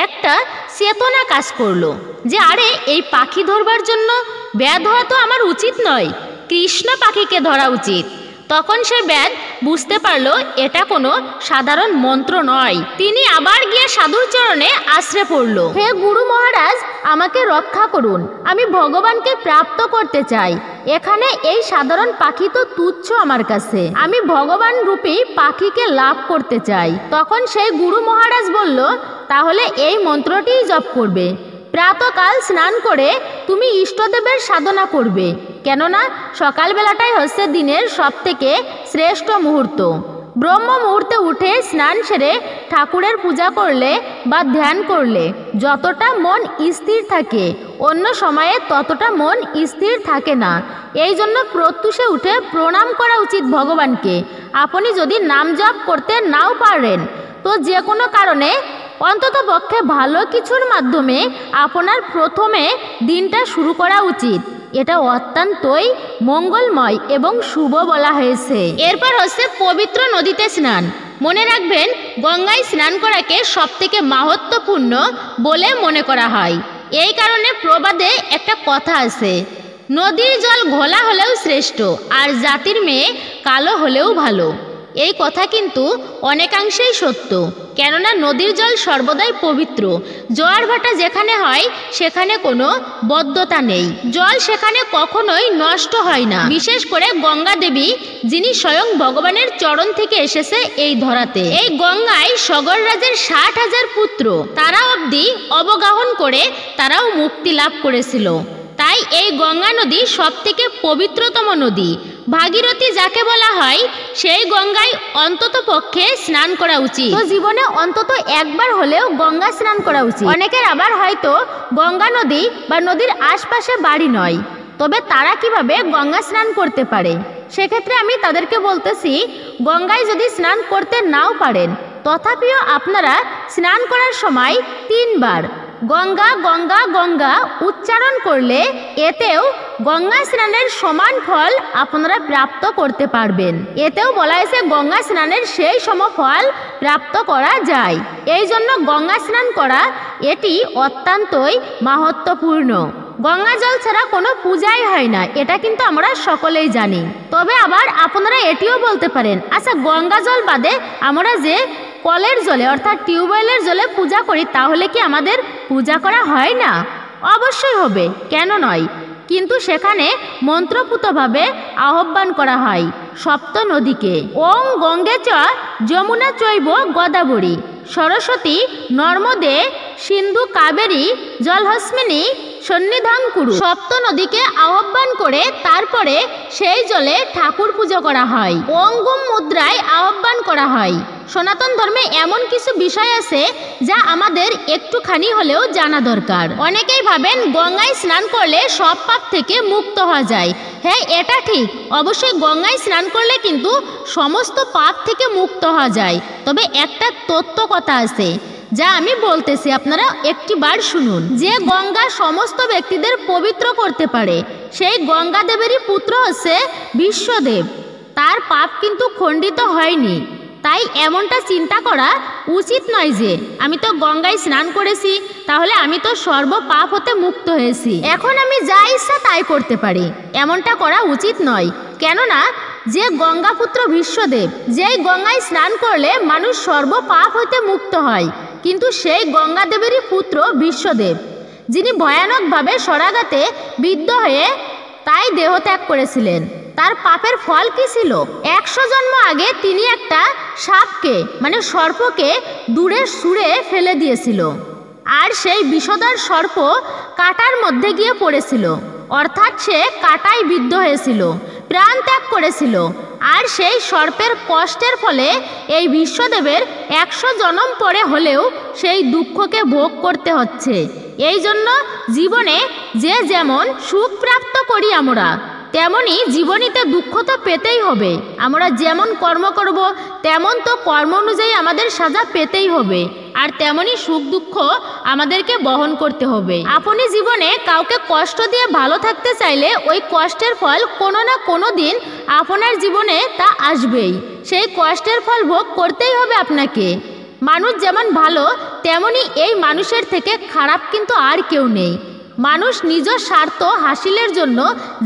একটা চেতনা কাজ করলো যে আরে এই পাখি ধরবার জন্য ব্যাধ হওয়া তো আমার উচিত নয়, কৃষ্ণ পাখিকে ধরা উচিত। তখন সে ব্যাধ বুঝতে পারলো এটা কোনো সাধারণ মন্ত্র নয়। তিনি আবার গিয়ে সাধুর চরণে আশ্রয় পড়ল, হে গুরু মহারাজ, আমাকে রক্ষা করুন, আমি ভগবানকে প্রাপ্ত করতে চাই। এখানে এই সাধারণ পাখি তো তুচ্ছ আমার কাছে, আমি ভগবান রূপী পাখিকে লাভ করতে চাই। তখন সেই গুরু মহারাজ বলল, তাহলে এই মন্ত্রটিই জপ করবে। প্রাতকাল স্নান করে তুমি ইষ্টদেবের সাধনা করবে, কেননা সকালবেলাটাই হচ্ছে দিনের সবথেকে শ্রেষ্ঠ মুহূর্ত। ব্রহ্ম মুহূর্তে উঠে স্নান সেরে ঠাকুরের পূজা করলে বা ধ্যান করলে যতটা মন স্থির থাকে, অন্য সময়ে ততটা মন স্থির থাকে না। এই জন্য প্রত্যুষে উঠে প্রণাম করা উচিত ভগবানকে। আপনি যদি নাম জপ করতে নাও পারেন, তো যে কোনো কারণে অন্তত পক্ষে ভালো কিছুর মাধ্যমে আপনার প্রথমে দিনটা শুরু করা উচিত। এটা অত্যন্তই মঙ্গলময় এবং শুভ বলা হয়েছে। এরপর হচ্ছে পবিত্র নদীতে স্নান। মনে রাখবেন, গঙ্গায় স্নান করাকে সবথেকে মাহাত্ম্যপূর্ণ বলে মনে করা হয়। এই কারণে প্রবাদে একটা কথা আছে, নদীর জল ঘোলা হলেও শ্রেষ্ঠ, আর জাতির মেয়ে কালো হলেও ভালো। এই কথা কিন্তু অনেকাংশেই সত্য, কেননা নদীর জল সর্বদাই পবিত্র। জোয়ার ভাটা যেখানে হয় সেখানে কোনো বদ্ধতা নেই, জল সেখানে কখনোই নষ্ট হয় না। বিশেষ করে গঙ্গা দেবী, যিনি স্বয়ং ভগবানের চরণ থেকে এসেছে এই ধরাতে। এই গঙ্গায় সগর রাজের 60,000 পুত্র, তারা অবধি অবগাহন করে তারাও মুক্তি লাভ করেছিল। তাই এই গঙ্গা নদী সবথেকে পবিত্রতম নদী। ভাগীরথী যাকে বলা হয়, সেই গঙ্গায় অন্তত পক্ষে স্নান করা উচিত। তো জীবনে অন্তত একবার হলেও গঙ্গা স্নান করা উচিত। অনেকের আবার হয়তো গঙ্গা নদী বা নদীর আশপাশে বাড়ি নয়, তবে তারা কিভাবে গঙ্গা স্নান করতে পারে? সেক্ষেত্রে আমি তাদেরকে বলতেছি, গঙ্গায় যদি স্নান করতে নাও পারেন, তথাপিও আপনারা স্নান করার সময় 3 বার গঙ্গা গঙ্গা গঙ্গা উচ্চারণ করলে এতেও গঙ্গা স্নানের সমান ফল আপনারা প্রাপ্ত করতে পারবেন। এতেও বলা হয়েছে গঙ্গা স্নানের সেই সম ফল প্রাপ্ত করা যায়। এই জন্য গঙ্গা স্নান করা এটি অত্যন্তই মাহাত্ম্যপূর্ণ। গঙ্গা জল ছাড়া কোনো পূজাই হয় না, এটা কিন্তু আমরা সকলেই জানি। তবে আবার আপনারা এটিও বলতে পারেন, আচ্ছা গঙ্গা জল বাদে আমরা যে কলের জলে অর্থাৎ টিউবওয়েলের জলে পূজা করি, তাহলে কি আমাদের পূজা করা হয় না? অবশ্যই হবে, কেন নয়, কিন্তু সেখানে মন্ত্রপুতভাবে আহ্বান করা হয় সপ্ত নদীকে। ওং গঙ্গে চ যমুনা চৈব গোদাবরী সরস্বতী নর্মদে সিন্ধু কাবেরী জলহস্মিনী সন্নিধান কুরু। সপ্ত নদীকে আহ্বান করে তারপরে সেই জলে ঠাকুর পুজো করা হয়। অঙ্গুম মুদ্রায় আহ্বান করা হয়। সনাতন ধর্মে এমন কিছু বিষয় আছে যা আমাদের একটুখানি হলেও জানা দরকার। অনেকেই ভাবেন গঙ্গায় স্নান করলে সব পাপ থেকে মুক্ত হওয়া যায়। হ্যাঁ, এটা ঠিক, অবশ্যই গঙ্গায় স্নান করলে কিন্তু সমস্ত পাপ থেকে মুক্ত হওয়া যায়। তবে একটা তত্ত্ব কথা আছে যা আমি বলতেছি, আপনারা একটিবার শুনুন। যে গঙ্গা সমস্ত ব্যক্তিদের পবিত্র করতে পারে সেই গঙ্গা দেবেরই পুত্র হচ্ছে বিশ্বদেব। তার পাপ কিন্তু খণ্ডিত হয়নি। তাই এমনটা চিন্তা করা উচিত নয় যে আমি তো গঙ্গায় স্নান করেছি, তাহলে আমি তো সর্ব পাপ হতে মুক্ত হয়েছি, এখন আমি যা ইচ্ছা তাই করতে পারি। এমনটা করা উচিত নয়। কেননা যে গঙ্গাপুত্র বিশ্বদেব, যেই গঙ্গায় স্নান করলে মানুষ সর্ব পাপ হতে মুক্ত হয়, কিন্তু সেই গঙ্গাদেবেরই পুত্র বিশ্বদেব, যিনি ভয়ানকভাবে সরাগাতে বিদ্ধ হয়ে তাই দেহত্যাগ করেছিলেন। তার পাপের ফল কি ছিল? 100 জন্ম আগে তিনি একটা সাপকে মানে সর্পকে দূরে ছুঁড়ে ফেলে দিয়েছিল, আর সেই বিষধর সর্প কাঁটার মধ্যে গিয়ে পড়েছিল, অর্থাৎ সে কাঁটায় বিদ্ধ হয়েছিল, প্রাণ ত্যাগ করেছিল। আর সেই সর্পের কষ্টের ফলে এই বিশ্বদেবের 100 জন্ম পরে হলেও সেই দুঃখকে ভোগ করতে হচ্ছে। এই জন্য জীবনে যে যেমন সুখ প্রাপ্ত করি আমরা, তেমনি জীবনীতে দুঃখ তো পেতেই হবে। আমরা যেমন কর্ম করব তেমন তো কর্ম অনুযায়ী আমাদের সাজা পেতেই হবে, আর তেমনি সুখ দুঃখ আমাদেরকে বহন করতে হবে। আপনি জীবনে কাউকে কষ্ট দিয়ে ভালো থাকতে চাইলে ওই কষ্টের ফল কোনো না কোনো দিন আপনার জীবনে তা আসবেই। সেই কষ্টের ফল ভোগ করতেই হবে আপনাকে। মানুষ যেমন ভালো, তেমনি এই মানুষের থেকে খারাপ কিন্তু আর কেউ নেই। মানুষ নিজ স্বার্থ হাসিলের জন্য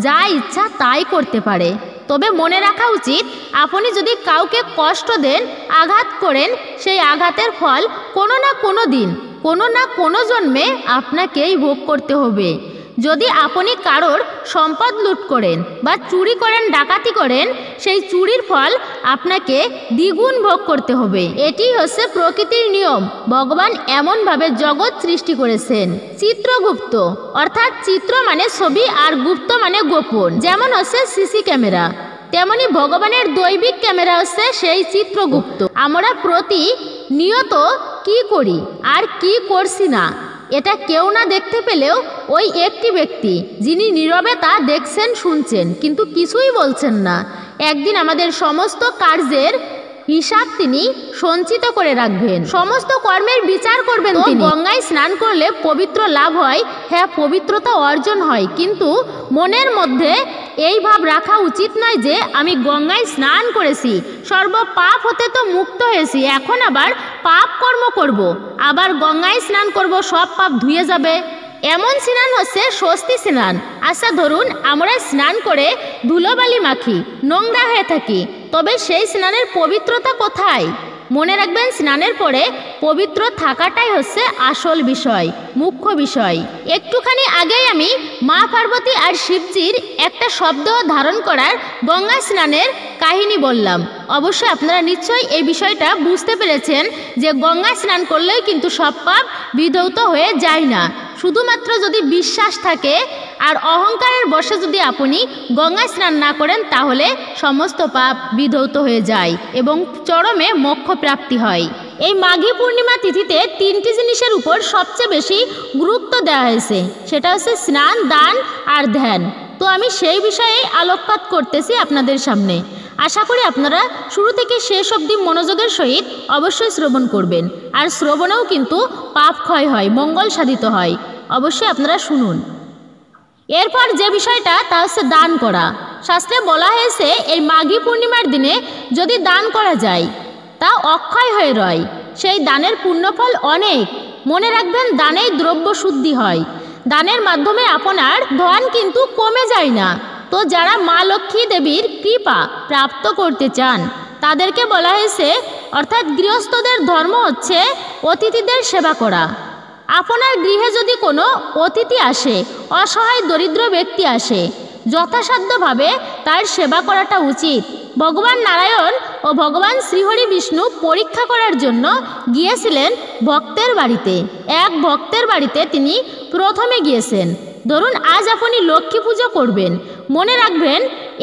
যা ইচ্ছা তাই করতে পারে। তবে মনে রাখা উচিত, আপনি যদি কাউকে কষ্ট দেন, আঘাত করেন, সেই আঘাতের ফল কোনো না কোনো দিন, কোনো না কোনো জন্মে আপনাকেই ভোগ করতে হবে। যদি আপনি কারোর সম্পদ লুট করেন বা চুরি করেন, ডাকাতি করেন, সেই চুরির ফল আপনাকে দ্বিগুণ ভোগ করতে হবে। এটি হচ্ছে প্রকৃতির নিয়ম। ভগবান এমনভাবে জগৎ সৃষ্টি করেছেন। চিত্রগুপ্ত অর্থাৎ চিত্র মানে ছবি আর গুপ্ত মানে গোপন। যেমন হচ্ছে সিসি ক্যামেরা, তেমনি ভগবানের দৈবিক ক্যামেরা হচ্ছে সেই চিত্রগুপ্ত। আমরা প্রতিনিয়ত কি করি আর কি করছি না, এটা কেউ না দেখতে পেলেও ওই একটি ব্যক্তি যিনি নীরবে তা দেখছেন, শুনছেন, কিন্তু কিছুই বলছেন না, একদিন আমাদের সমস্ত কার্যের হিসাব তিনি সঞ্চিত করে রাখবেন। সমস্ত কর্মের বিচার করবেন তিনি। গঙ্গায় স্নান করলে পবিত্র লাভ হয়, হ্যাঁ পবিত্রতা অর্জন হয়, কিন্তু মনের মধ্যে এই ভাব রাখা উচিত নয় যে আমি গঙ্গায় স্নান করেছি, সর্ব পাপ হতে তো মুক্ত হয়েছি, এখন আবার পাপ কর্ম করব, আবার গঙ্গায় স্নান করব, সব পাপ ধুয়ে যাবে। এমন স্নান হচ্ছে স্বস্তি স্নান। আচ্ছা ধরুন আমরা স্নান করে ধুলোবালি মাখি, নোংরা হয়ে থাকি, তবে সেই স্নানের পবিত্রতা কোথায়? মনে রাখবেন, স্নানের পরে পবিত্র থাকাটাই হচ্ছে আসল বিষয়, মুখ্য বিষয়। একটুখানি আগেই আমি মা পার্বতী আর শিবজির একটা শব্দ ধারণ করার গঙ্গা স্নানের কাহিনী বললাম। অবশ্যই আপনারা নিশ্চয়ই এই বিষয়টা বুঝতে পেরেছেন যে গঙ্গা স্নান করলেই কিন্তু সব পাপ বিধৌত হয়ে যায় না। শুধুমাত্র যদি বিশ্বাস থাকে আর অহংকারের বশে যদি আপনি গঙ্গা স্নান না করেন, তাহলে সমস্ত পাপ বিধৌত হয়ে যায় এবং চরমে মোক্ষ প্রাপ্তি হয়। এই মাঘী পূর্ণিমা তিথিতে 3টি জিনিসের উপর সবচেয়ে বেশি গুরুত্ব দেওয়া হয়েছে, সেটা হচ্ছে স্নান, দান আর ধ্যান। তো আমি সেই বিষয়ে আলোকপাত করতেছি আপনাদের সামনে। আশা করি আপনারা শুরু থেকে শেষ অবধি মনোযোগের সহিত অবশ্যই শ্রবণ করবেন, আর শ্রবণেও কিন্তু পাপ ক্ষয় হয়, মঙ্গল সাধিত হয়। অবশ্যই আপনারা শুনুন। এরপর যে বিষয়টা তা হচ্ছে দান করা। শাস্ত্রে বলা হয়েছে এই মাঘী পূর্ণিমার দিনে যদি দান করা যায় তা অক্ষয় হয়ে রয়। সেই দানের পুণ্যফল অনেক। মনে রাখবেন, দানেই দ্রব্য শুদ্ধি হয়। দানের মাধ্যমে আপনার ধন কিন্তু কমে যায় না। তো যারা মা লক্ষ্মী দেবীর কৃপা প্রাপ্ত করতে চান তাদেরকে বলা হয়েছে, অর্থাৎ গৃহস্থদের ধর্ম হচ্ছে অতিথিদের সেবা করা, আপনার গৃহে যদি কোনো অতিথি আসে, অসহায় দরিদ্র ব্যক্তি আসে, যথাসাধ্যভাবে তার সেবা করাটা উচিত। ভগবান নারায়ণ ও ভগবান শ্রীহরি বিষ্ণু পরীক্ষা করার জন্য গিয়েছিলেন ভক্তের বাড়িতে। এক ভক্তের বাড়িতে তিনি প্রথমে গিয়েছেন। ধরুন আজ আপনি লক্ষ্মী পুজো করবেন, মনে রাখবেন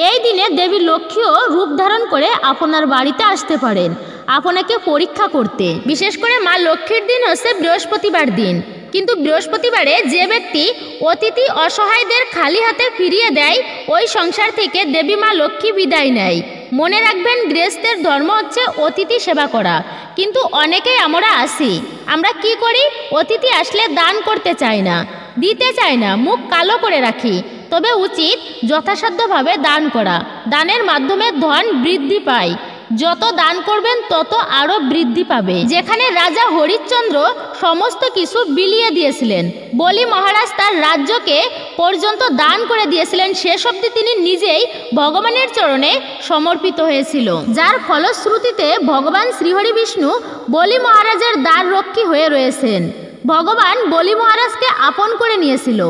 এই দিনে দেবী লক্ষ্মীও রূপ ধারণ করে আপনার বাড়িতে আসতে পারেন আপনাকে পরীক্ষা করতে। বিশেষ করে মা লক্ষ্মীর দিন হচ্ছে বৃহস্পতিবার দিন। কিন্তু বৃহস্পতিবারে যে ব্যক্তি অতিথি অসহায়দের খালি হাতে ফিরিয়ে দেয়, ওই সংসার থেকে দেবী মা লক্ষ্মী বিদায় নেয়। মনে রাখবেন গৃহস্থের ধর্ম হচ্ছে অতিথি সেবা করা। কিন্তু অনেকেই আমরা আসি, আমরা কি করি, অতিথি আসলে দান করতে চাই না, দিতে চাই না, মুখ কালো করে রাখি। তবে উচিত যথাসাধ্যভাবে দান করা। দানের মাধ্যমে ধন বৃদ্ধি পায়। যত দান করবেন তত আরও বৃদ্ধি পাবে। যেখানে রাজা হরিশ্চন্দ্র সমস্ত কিছু বিলিয়ে দিয়েছিলেন, বলি মহারাজ তার রাজ্যকে পর্যন্ত দান করে দিয়েছিলেন, শেষ অবধি তিনি নিজেই ভগবানের চরণে সমর্পিত হয়েছিল। যার ফলশ্রুতিতে ভগবান শ্রীহরি বিষ্ণু বলি মহারাজের দ্বার রক্ষী হয়ে রয়েছেন। ভগবান বলি মহারাজকে আপন করে নিয়েছিল।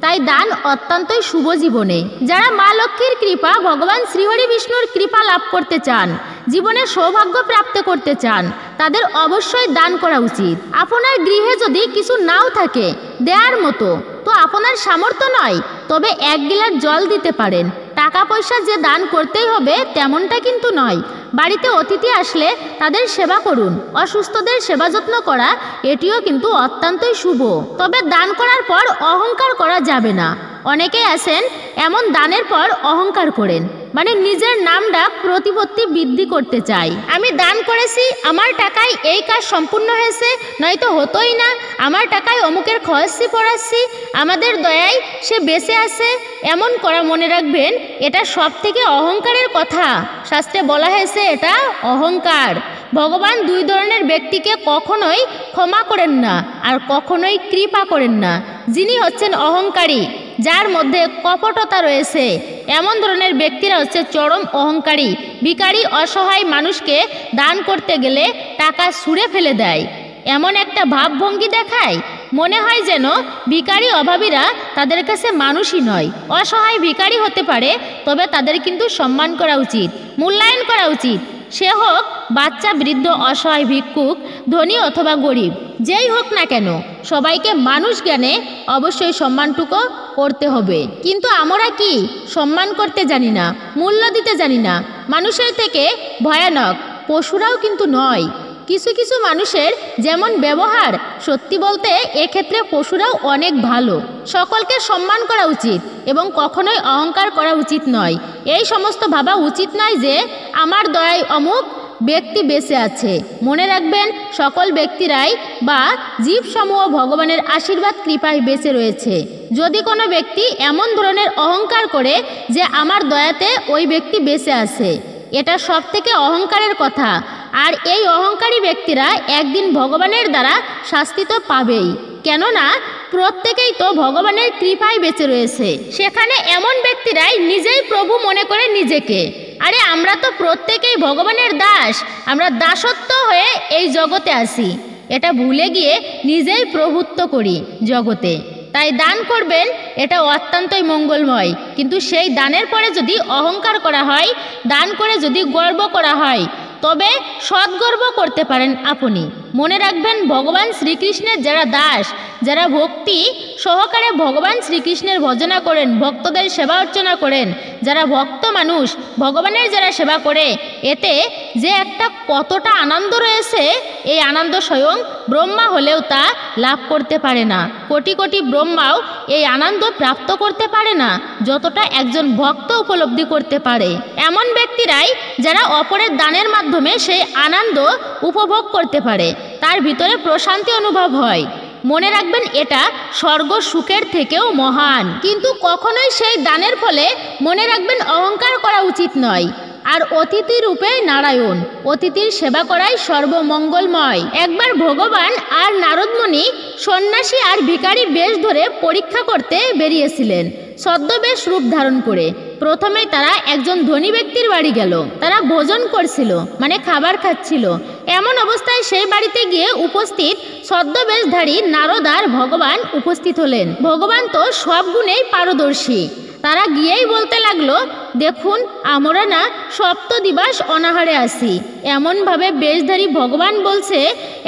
তাই দান অত্যন্তই শুভ জীবনে। যারা মা লক্ষ্মীর কৃপা, ভগবান শ্রীহরি বিষ্ণুর কৃপা লাভ করতে চান, জীবনে সৌভাগ্য প্রাপ্ত করতে চান, তাদের অবশ্যই দান করা উচিত। আপনার গৃহে যদি কিছু নাও থাকে দেওয়ার মতো, তো আপনার সামর্থ্য নয়, তবে 1 গিলাস জল দিতে পারেন। টাকা পয়সা যে দান করতেই হবে তেমনটা কিন্তু নয়। বাড়িতে অতিথি আসলে তাদের সেবা করুন। অসুস্থদের সেবা যত্ন করা এটিও কিন্তু অত্যন্তই শুভ। তবে দান করার পর অহংকার করা যাবে না। অনেকেই আছেন এমন দানের পর অহংকার করেন, মানে নিজের নামটা প্রতিপত্তি বৃদ্ধি করতে চাই। আমি দান করেছি, আমার টাকায় এই কাজ সম্পূর্ণ হয়েছে, নয়তো হতোই না, আমার টাকায় অমুকের খরচি পড়াচ্ছি, আমাদের দয়ায় সে বেঁচে আছে, এমন করা মনে রাখবেন এটা সব থেকে অহংকারের কথা। শাস্ত্রে বলা হয়েছে এটা অহংকার। ভগবান 2 ধরনের ব্যক্তিকে কখনোই ক্ষমা করেন না আর কখনোই কৃপা করেন না। যিনি হচ্ছেন অহংকারী, যার মধ্যে কপটতা রয়েছে, এমন ধরনের ব্যক্তিরা হচ্ছে চরম অহংকারী। ভিখারি অসহায় মানুষকে দান করতে গেলে টাকা ছুঁড়ে ফেলে দেয়, এমন একটা ভাবভঙ্গি দেখায়, মনে হয় যেন ভিখারি অভাবীরা তাদের কাছে মানুষই নয়। অসহায় ভিখারি হতে পারে, তবে তাদের কিন্তু সম্মান করা উচিত, মূল্যায়ন করা উচিত। সে হোক বাচ্চা, বৃদ্ধ, অসহায়, ভিক্ষুক, ধনী অথবা গরিব, যেই হোক না কেন, সবাইকে মানুষ জ্ঞানে অবশ্যই সম্মানটুকু করতে হবে। কিন্তু আমরা কি সম্মান করতে জানি না, মূল্য দিতে জানি না। মানুষের থেকে ভয়ানক পশুরাও কিন্তু নয়। কিছু কিছু মানুষের যেমন ব্যবহার, সত্যি বলতে এক্ষেত্রে পশুরাও অনেক ভালো। সকলকে সম্মান করা উচিত এবং কখনোই অহংকার করা উচিত নয়। এই সমস্ত ভাবা উচিত নয় যে আমার দয়ায় অমুক ব্যক্তি বেঁচে আছে। মনে রাখবেন সকল ব্যক্তিরাই বা জীবসমূহ ভগবানের আশীর্বাদ কৃপায় বেঁচে রয়েছে। যদি কোনো ব্যক্তি এমন ধরনের অহংকার করে যে আমার দয়াতে ওই ব্যক্তি বেঁচে আছে, এটা সব থেকে অহংকারের কথা। আর এই অহংকারী ব্যক্তিরা একদিন ভগবানের দ্বারা শাস্তি তো পাবেই, কেননা প্রত্যেকেই তো ভগবানের কৃপায় বেঁচে রয়েছে। সেখানে এমন ব্যক্তিরাই নিজেই প্রভু মনে করে নিজেকে। আরে আমরা তো প্রত্যেকেই ভগবানের দাস, আমরা দাসত্ব হয়ে এই জগতে আসি, এটা ভুলে গিয়ে নিজেই প্রভুত্ব করি জগতে। তাই দান করবেন, এটা অত্যন্তই মঙ্গলময়। কিন্তু সেই দানের পরে যদি অহংকার করা হয়, দান করে যদি গর্ব করা হয়, তবে সদ্গর্ব করতে পারেন আপনি। মনে রাখবেন ভগবান শ্রীকৃষ্ণের যারা দাস, যারা ভক্তি সহকারে ভগবান শ্রীকৃষ্ণের ভজনা করেন, ভক্তদের সেবা অর্চনা করেন, যারা ভক্ত মানুষ ভগবানের যারা সেবা করে, এতে যে একটা কতটা আনন্দ রয়েছে, এই আনন্দ স্বয়ং ব্রহ্মা হলেও তা লাভ করতে পারে না। কোটি কোটি ব্রহ্মাও এই আনন্দ প্রাপ্ত করতে পারে না যতটা একজন ভক্ত উপলব্ধি করতে পারে। এমন ব্যক্তিরাই যারা অপরের দানের মাধ্যমে সেই আনন্দ উপভোগ করতে পারে, তার ভিতরে প্রশান্তি অনুভব হয়। মনে রাখবেন এটা স্বর্গ সুখের থেকেও মহান। কিন্তু কখনোই সেই দানের ফলে মনে রাখবেন অহংকার করা উচিত নয়। আর অতিথি রূপে নারায়ণ, অতিথির সেবা করাই সর্বমঙ্গলময়। একবার ভগবান আর নারদমুনি সন্ন্যাসী আর ভিখারি বেশ ধরে পরীক্ষা করতে বেরিয়েছিলেন। ছদ্মবেশ রূপ ধারণ করে। প্রথমেই তারা একজন ধনী ব্যক্তির বাড়ি গেল। তারা ভোজন করছিল, মানে খাবার খাচ্ছিল। এমন অবস্থায় সেই বাড়িতে গিয়ে উপস্থিত ছদ্মবেশধারী নারদ আর ভগবান উপস্থিত হলেন। ভগবান তো সব গুণেই পারদর্শী। তারা গিয়েই বলতে লাগলো, দেখুন আমরা না সপ্তদিবস অনাহারে আছি। এমনভাবে বেশধারী ভগবান বলছে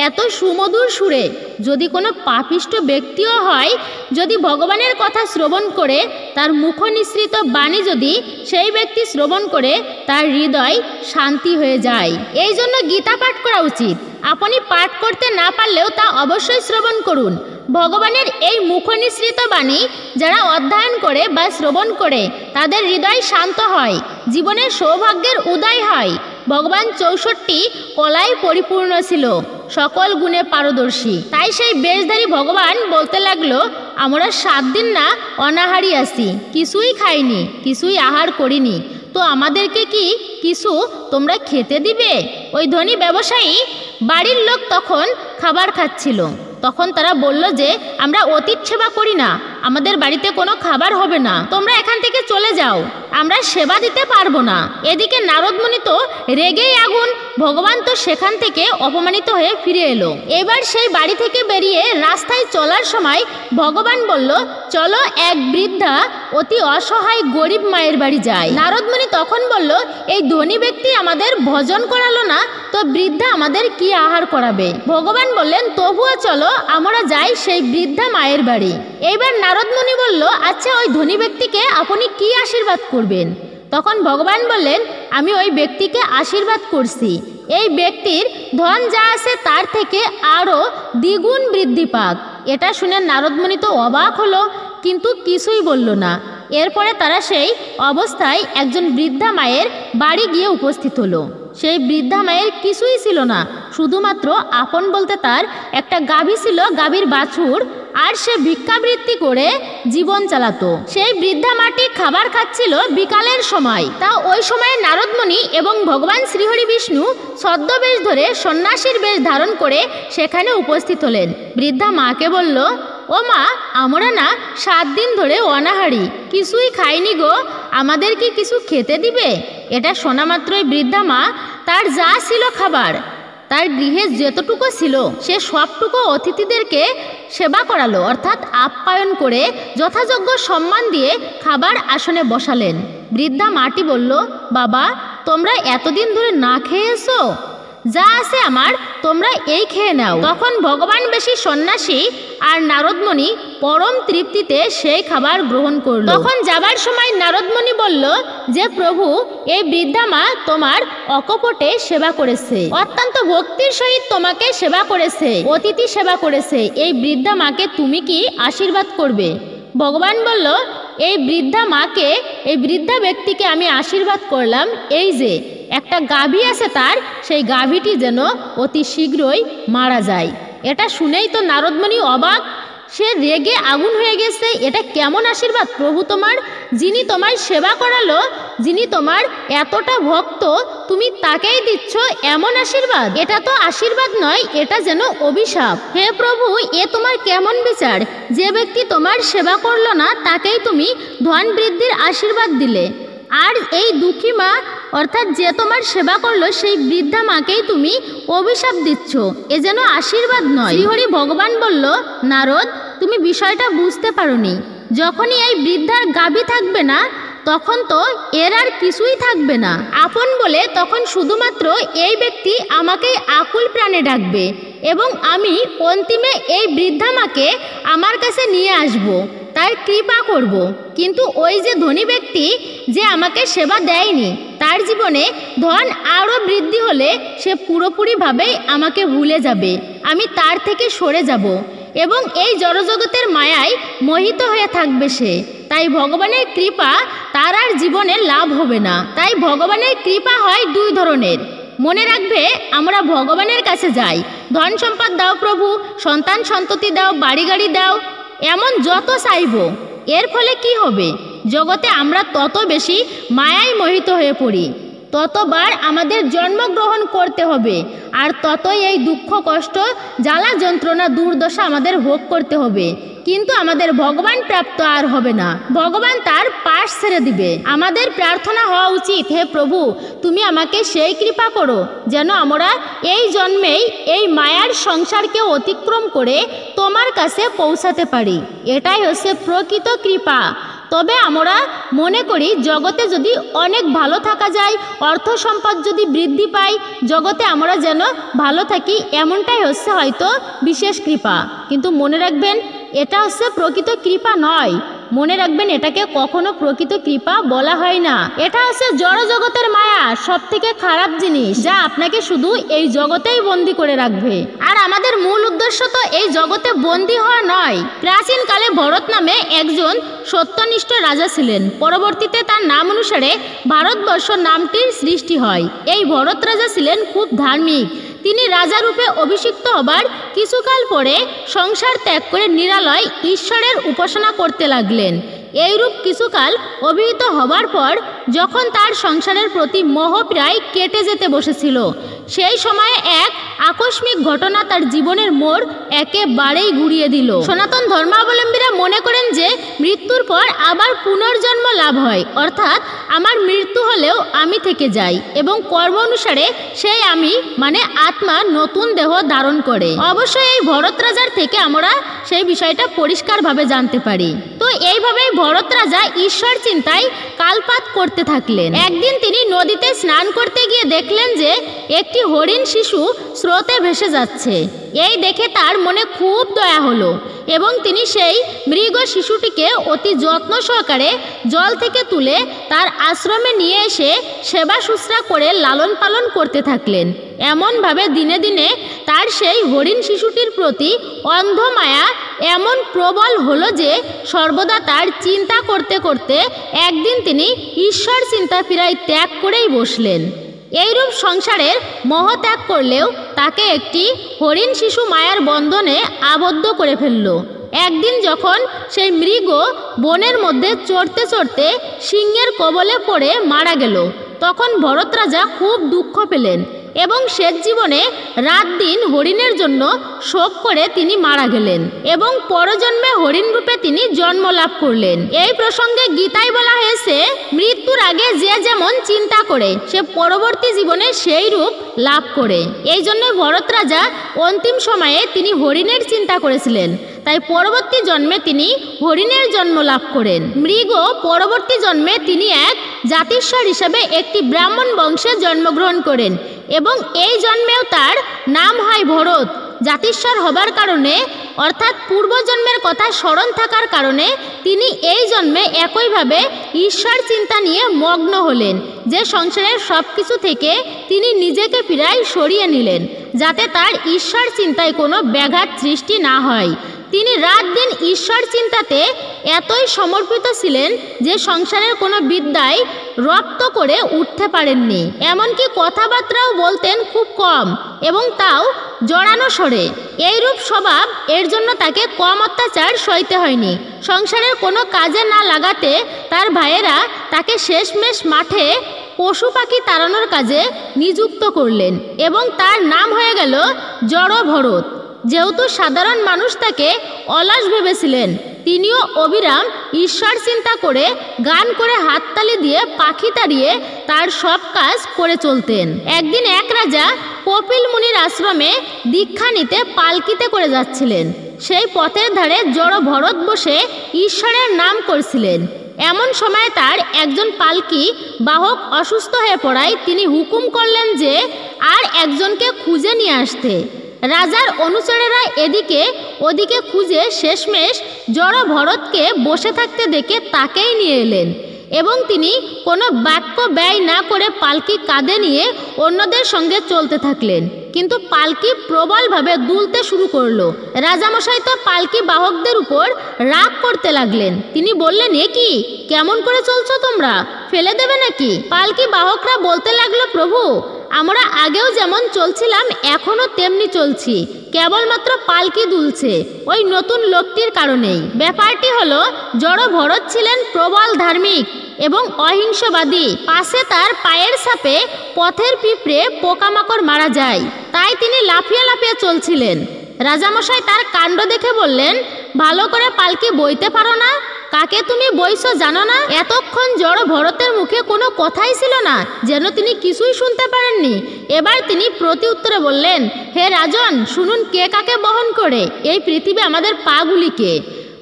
এত সুমধুর সুরে, যদি কোনো পাপিষ্ট ব্যক্তিও হয়, যদি ভগবানের কথা শ্রবণ করে, তার মুখ নিঃসৃত বাণী যদি সেই ব্যক্তি শ্রবণ করে, তার হৃদয় শান্তি হয়ে যায়। এই জন্য গীতা পাঠ করা উচিত। আপনি পাঠ করতে না পারলেও তা অবশ্যই শ্রবণ করুন। ভগবানের এই মুখ নিঃসৃত বাণী যারা অধ্যয়ন করে বা শ্রবণ করে, তাদের হৃদয় শান্ত হয়, জীবনের সৌভাগ্যের উদয় হয়। ভগবান 64 কলায় পরিপূর্ণ ছিল, সকল গুণে পারদর্শী। তাই সেই বেশধারী ভগবান বলতে লাগলো, আমরা 7 দিন না অনাহারি আছি, কিছুই খাইনি, কিছুই আহার করিনি, তো আমাদেরকে কি কিছু তোমরা খেতে দিবে? ওই ধনী ব্যবসায়ী বাড়ির লোক তখন খাবার খাচ্ছিল। তখন তারা বলল যে আমরা অতীত সেবা করি না, আমাদের বাড়িতে কোনো খাবার হবে না, তোমরা এখান থেকে চলে যাও, আমরা সেবা দিতে পারবো না। এদিকে নারদমুনি তো রেগেই আগুন। ভগবান তো সেখান থেকে অপমানিত হয়ে ফিরে এলো। এবার সেই বাড়ি থেকে বেরিয়ে রাস্তায় চলার সময় ভগবান বলল, চলো এক বৃদ্ধা অতি অসহায় গরিব মায়ের বাড়ি যায়। নারদমুনি তখন বলল, এই ধনী ব্যক্তি আমাদের ভোজন করালো না, তো বৃদ্ধা আমাদের কি আহার করাবে? ভগবান বললেন, তবুও চলো আমরা যাই সেই বৃদ্ধা মায়ের বাড়ি। এইবার নারদমুনি বলল, আচ্ছা ওই ধনী ব্যক্তিকে আপনি কি আশীর্বাদ করবেন? তখন ভগবান বললেন, আমি ওই ব্যক্তিকে আশীর্বাদ করছি, এই ব্যক্তির ধন যা আছে তার থেকে আরও দ্বিগুণ বৃদ্ধি পাক। এটা শুনে নারদমুনি তো অবাক হলো, কিন্তু কিছুই বলল না। এরপরে তারা সেই অবস্থায় একজন বৃদ্ধা মায়ের বাড়ি গিয়ে উপস্থিত হলো। সেই বৃদ্ধা মায়ের কিছুই ছিল না, শুধুমাত্র আপন বলতে তার একটা গাভী ছিল, গাভীর বাছুর, আর সে ভিক্ষাবৃত্তি করে জীবন চালাতো। সেই বৃদ্ধা মাটি খাবার খাচ্ছিল বিকালের সময়। তা ওই সময় নারদমুনি এবং ভগবান শ্রীহরি বিষ্ণু ছদ্মবেশ ধরে সন্ন্যাসীর বেশ ধারণ করে সেখানে উপস্থিত হলেন। বৃদ্ধা মাকে বলল, ও মা, আমরা না 7 দিন ধরে অনাহারি, কিছুই খাইনি গো, আমাদের কি কিছু খেতে দিবে? এটা শোনা মাত্রই বৃদ্ধা মা তার যা ছিল খাবার, তার গৃহে যতটুকু ছিল সে সবটুকু অতিথিদেরকে সেবা করালো, অর্থাৎ আপ্যায়ন করে যথাযোগ্য সম্মান দিয়ে খাবার আসনে বসালেন। বৃদ্ধা মাটি বলল, বাবা তোমরা এতদিন ধরে না খেয়েছো, যা আছে আমার তোমরা এই খেয়ে নাও। তখন ভগবান বেশি সন্ন্যাসী আর নারদমুনি পরম তৃপ্তিতে সেই খাবার গ্রহণ করল। তখন যাবার সময় নারদমুনি বলল যে প্রভু, এই বৃদ্ধা মা তোমার অকপটে সেবা করেছে, অত্যন্ত ভক্তির সহিত তোমাকে সেবা করেছে, অতিথি সেবা করেছে। এই বৃদ্ধা মাকে তুমি কি আশীর্বাদ করবে? ভগবান বলল, এই বৃদ্ধা মাকে, এই বৃদ্ধা ব্যক্তিকে আমি আশীর্বাদ করলাম, এই যে একটা গাভী আছে তার, সেই গাভীটি যেন অতি শীঘ্রই মারা যায়। এটা শুনেই তো নারদমুনি অবাক, সে রেগে আগুন হয়ে গেছে। এটা কেমন আশীর্বাদ প্রভু তোমার? যিনি তোমায় সেবা করালো, যিনি তোমার এতটা ভক্ত, তুমি তাকেই দিচ্ছ এমন আশীর্বাদ? এটা তো আশীর্বাদ নয়, এটা যেন অভিশাপ। হে প্রভু, এ তোমার কেমন বিচার? যে ব্যক্তি তোমার সেবা করলো না তাকেই তুমি ধন বৃদ্ধির আশীর্বাদ দিলে, আর এই দুঃখী মা অর্থাৎ যে তোমার সেবা করলো সেই বৃদ্ধা মাকেই তুমি অভিশাপ দিচ্ছ, এ যেন আশীর্বাদ নয়। শ্রীহরি ভগবান বলল, নারদ তুমি বিষয়টা বুঝতে পারোনি, যখনই এই বৃদ্ধার গাভী থাকবে না তখন তো এর আর কিছুই থাকবে না। আপন বলে তখন শুধুমাত্র এই ব্যক্তি আমাকেই আকুল প্রাণে ডাকবে এবং আমি অন্তিমে এই বৃদ্ধা মাকে আমার কাছে নিয়ে আসব, তার কৃপা করব। কিন্তু ওই যে ধনী ব্যক্তি যে আমাকে সেবা দেয়নি, তার জীবনে ধন আরও বৃদ্ধি হলে সে পুরোপুরিভাবেই আমাকে ভুলে যাবে, আমি তার থেকে সরে যাব এবং এই জড়জগতের মায়ায় মোহিত হয়ে থাকবে সে। তাই ভগবানের কৃপা তার আর জীবনে লাভ হবে না। তাই ভগবানের কৃপা হয় 2 ধরনের। মনে রাখবে, আমরা ভগবানের কাছে যাই, ধন সম্পদ দাও প্রভু, সন্তান সন্ততি দাও, বাড়ি গাড়ি দাও, এমন যত চাইব, এর ফলে কি হবে? জগতে আমরা তত বেশি মায়ায় মোহিত হয়ে পড়ি। ততবার আমাদের জন্মগ্রহণ করতে হবে, আর ততই এই দুঃখ কষ্ট জ্বালা যন্ত্রণা দুর্দশা আমাদের ভোগ করতে হবে। কিন্তু আমাদের ভগবান প্রাপ্ত আর হবে না, ভগবান তার পাশ ছেড়ে দিবে। আমাদের প্রার্থনা হওয়া উচিত, হে প্রভু তুমি আমাকে সেই কৃপা করো যেন আমরা এই জন্মেই এই মায়ার সংসারকে অতিক্রম করে তোমার কাছে পৌঁছাতে পারি। এটাই হচ্ছে প্রকৃত কৃপা। তবে আমরা মনে করি জগতে যদি অনেক ভালো থাকা যায়, অর্থ সম্পদ যদি বৃদ্ধি পায়, জগতে আমরা যেন ভালো থাকি, এমনটাই হচ্ছে হয়তো বিশেষ কৃপা। কিন্তু মনে রাখবেন এটা হচ্ছে প্রকৃত কৃপা নয়। মনে রাখবেন এটাকে কখনো প্রকৃত কৃপা বলা হয় না। এটা হচ্ছে জড় জগতের মায়া, সব থেকে খারাপ জিনিস, যা আপনাকে শুধু এই জগতেই বন্দি করে রাখবে। আর আমাদের মূল উদ্দেশ্য তো এই জগতে বন্দি হওয়া নয়। প্রাচীনকালে ভরত নামে একজন সত্যনিষ্ঠ রাজা ছিলেন। পরবর্তীতে তার নাম অনুসারে ভারতবর্ষ নামটির সৃষ্টি হয়। এই ভরত রাজা ছিলেন খুব ধার্মিক। তিনি রাজারূপে অভিষিক্ত হবার কিছুকাল পরে সংসার ত্যাগ করে নিরালয় ঈশ্বরের উপাসনা করতে লাগলেন। এইরূপ কিছুকাল অভিহিত হবার পর যখন তার সংসারের প্রতি মোহ প্রায় কেটে যেতে বসেছিল, সেই সময়ে এক আকস্মিক ঘটনা তার জীবনের মোড় একেবারেই ঘুরিয়ে দিল। সনাতন ধর্মাবলম্বীরা মনে করেন যে মৃত্যুর পর আবার পুনর্জন্ম লাভ হয়, অর্থাৎ আমার মৃত্যু হলেও আমি থেকে যাই এবং কর্ম অনুসারে সেই আমি মানে আত্মা নতুন দেহ ধারণ করে। অবশ্যই এই ভরত রাজার থেকে আমরা সেই বিষয়টা পরিষ্কারভাবে জানতে পারি। তো এইভাবেই ভরত রাজা ঈশ্বর চিন্তায় কালপাত করতে থাকলেন। একদিন তিনি নদীতে স্নান করতে গিয়ে দেখলেন যে একটি হরিণ শিশু স্রোতে ভেসে যাচ্ছে। এই দেখে তার মনে খুব দয়া হলো এবং তিনি সেই মৃগ শিশুটিকে অতি যত্ন সহকারে জল থেকে তুলে তার আশ্রমে নিয়ে এসে সেবা শুশ্রা করে লালন পালন করতে থাকলেন। এমনভাবে দিনে দিনে তার সেই হরিণ শিশুটির প্রতি অন্ধ মায়া এমন প্রবল হলো যে সর্বদা তার চিন্তা করতে করতে একদিন তিনি ঈশ্বর চিন্তা প্রায় ত্যাগ করেই বসলেন। এইরূপ সংসারের মোহ ত্যাগ করলেও তাকে একটি হরিণ শিশু মায়ার বন্ধনে আবদ্ধ করে ফেলল। একদিন যখন সেই মৃগ বনের মধ্যে চড়তে চড়তে সিংহের কবলে পড়ে মারা গেল, তখন ভরত রাজা খুব দুঃখ পেলেন এবং শেষ জীবনে রাত দিন হরিণের জন্য শোক করে তিনি মারা গেলেন এবং পরজন্মে হরিণ রূপে তিনি জন্ম লাভ করলেন। এই প্রসঙ্গে গীতায় বলা হয়েছে, মৃত্যুর আগে যে যেমন চিন্তা করে সে পরবর্তী জীবনে সেই রূপ লাভ করে। এই জন্য ভরত রাজা অন্তিম সময়ে তিনি হরিণের চিন্তা করেছিলেন, তাই পরবর্তী জন্মে তিনি হরিণের জন্ম লাভ করেন। মৃগ পরবর্তী জন্মে তিনি এক জাতিস্বর হিসাবে একটি ব্রাহ্মণ বংশে জন্মগ্রহণ করেন এবং এই জন্মেও তার নাম হয় ভরত। জাতিস্বর হবার কারণে অর্থাৎ পূর্বজন্মের কথা স্মরণ থাকার কারণে তিনি এই জন্মে একইভাবে ঈশ্বর চিন্তা নিয়ে মগ্ন হলেন, যে সংসারের সব কিছু থেকে তিনি নিজেকে প্রায় সরিয়ে নিলেন যাতে তার ঈশ্বর চিন্তায় কোনো ব্যাঘাত সৃষ্টি না হয়। তিনি রাত দিন ঈশ্বর চিন্তাতে এতই সমর্পিত ছিলেন যে সংসারের কোনো বিদ্যায় রপ্ত করে উঠতে পারেননি। এমনকি কথাবার্তাও বলতেন খুব কম এবং তাও জড়ানো স্বরে। এইরূপ স্বভাব এর জন্য তাকে কম অত্যাচার সইতে হয়নি। সংসারের কোনো কাজে না লাগাতে তার ভাইয়েরা তাকে শেষমেশ মাঠে পশু পাখি তাড়ানোর কাজে নিযুক্ত করলেন এবং তার নাম হয়ে গেল জড় ভরত। যেহেতু সাধারণ মানুষ তাকে অলস ভেবেছিলেন, তিনিও অবিরাম ঈশ্বর চিন্তা করে গান করে হাততালি দিয়ে পাখি তাড়িয়ে তার সব কাজ করে চলতেন। একদিন এক রাজা কপিল মুনির আশ্রমে দীক্ষা নিতে পালকিতে করে যাচ্ছিলেন। সেই পথের ধারে জড় ভরত বসে ঈশ্বরের নাম করছিলেন। এমন সময় তার একজন পালকি বাহক অসুস্থ হয়ে পড়ায় তিনি হুকুম করলেন যে আর একজনকে খুঁজে নিয়ে আসতে। রাজার অনুচরেরা এদিকে ওদিকে খুঁজে শেষমেশ জড় ভরতকে বসে থাকতে দেখে তাকেই নিয়ে এলেন এবং তিনি কোনো বাক্য ব্যয় না করে পালকি কাঁধে নিয়ে অন্যদের সঙ্গে চলতে থাকলেন। কিন্তু পালকি প্রবলভাবে দুলতে শুরু করলো। রাজামশাই তো পালকি বাহকদের উপর রাগ করতে লাগলেন। তিনি বললেন, এ কি, কেমন করে চলছো তোমরা, ফেলে দেবে নাকি? পালকি বাহকরা বলতে লাগলো, প্রভু আমরা আগেও যেমন চলছিলাম এখনো তেমনি চলছি, কেবলমাত্র পালকি দুলছে ওই নতুন লোকটির কারণেই। ব্যাপারটি হলো জড় ভরত ছিলেন প্রবল ধার্মিক, এবং অহিংসবাদী। পাশে তার পায়ের ছাপে পথের পিঁপড়ে পোকামাকড় মারা যায়, তাই তিনি লাফিয়ে লাফিয়ে চলছিলেন। রাজামশাই তার কাণ্ড দেখে বললেন, ভালো করে পালকি বইতে পারো না? কাকে তুমি বইছো জানো না? এতক্ষণ জড় ভরতের মুখে কোনো কথাই ছিল না, যেন তিনি কিছুই শুনতে পারেননি। এবার তিনি প্রতি উত্তরে বললেন, হে রাজন, শুনুন কে কাকে বহন করে। এই পৃথিবী আমাদের পাগুলিকে।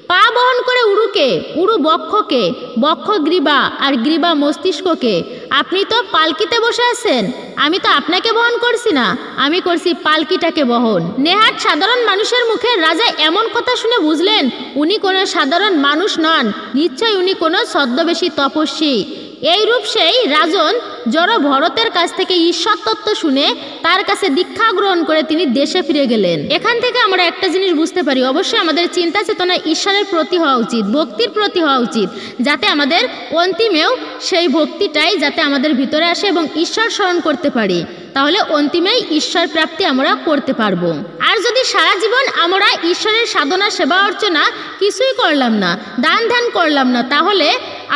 পা বহন করে উরুকে, উরু বক্ষকে, বক্ষ গ্রীবা, আর গ্রীবা মস্তিষ্ককে। আপনি তো পালকিতে বসে আছেন, আমি তো আপনাকে বহন করছি না, আমি করছি পালকিটাকে বহন। নেহাত সাধারণ মানুষের মুখে রাজা এমন কথা শুনে বুঝলেন উনি কোনো সাধারণ মানুষ নন, নিশ্চয়ই উনি কোনো ছদ্মবেশী তপস্বী। এইরূপ সেই রাজন জড় ভরতের কাছ থেকে ঈশ্বর তত্ত্ব শুনে তার কাছে দীক্ষা গ্রহণ করে তিনি দেশে ফিরে গেলেন। এখান থেকে আমরা একটা জিনিস বুঝতে পারি, অবশ্যই আমাদের চিন্তা চেতনা ঈশ্বরের প্রতি হওয়া উচিত, ভক্তির প্রতি হওয়া উচিত, যাতে আমাদের অন্তিমেও সেই ভক্তিটাই যাতে আমাদের ভিতরে আসে এবং ঈশ্বর স্মরণ করতে পারি, তাহলে অন্তিমেই ঈশ্বর প্রাপ্তি আমরা করতে পারবো। আর যদি সারা জীবন আমরা ঈশ্বরের সাধনা সেবা অর্চনা কিছুই করলাম না, দান ধ্যান করলাম না, তাহলে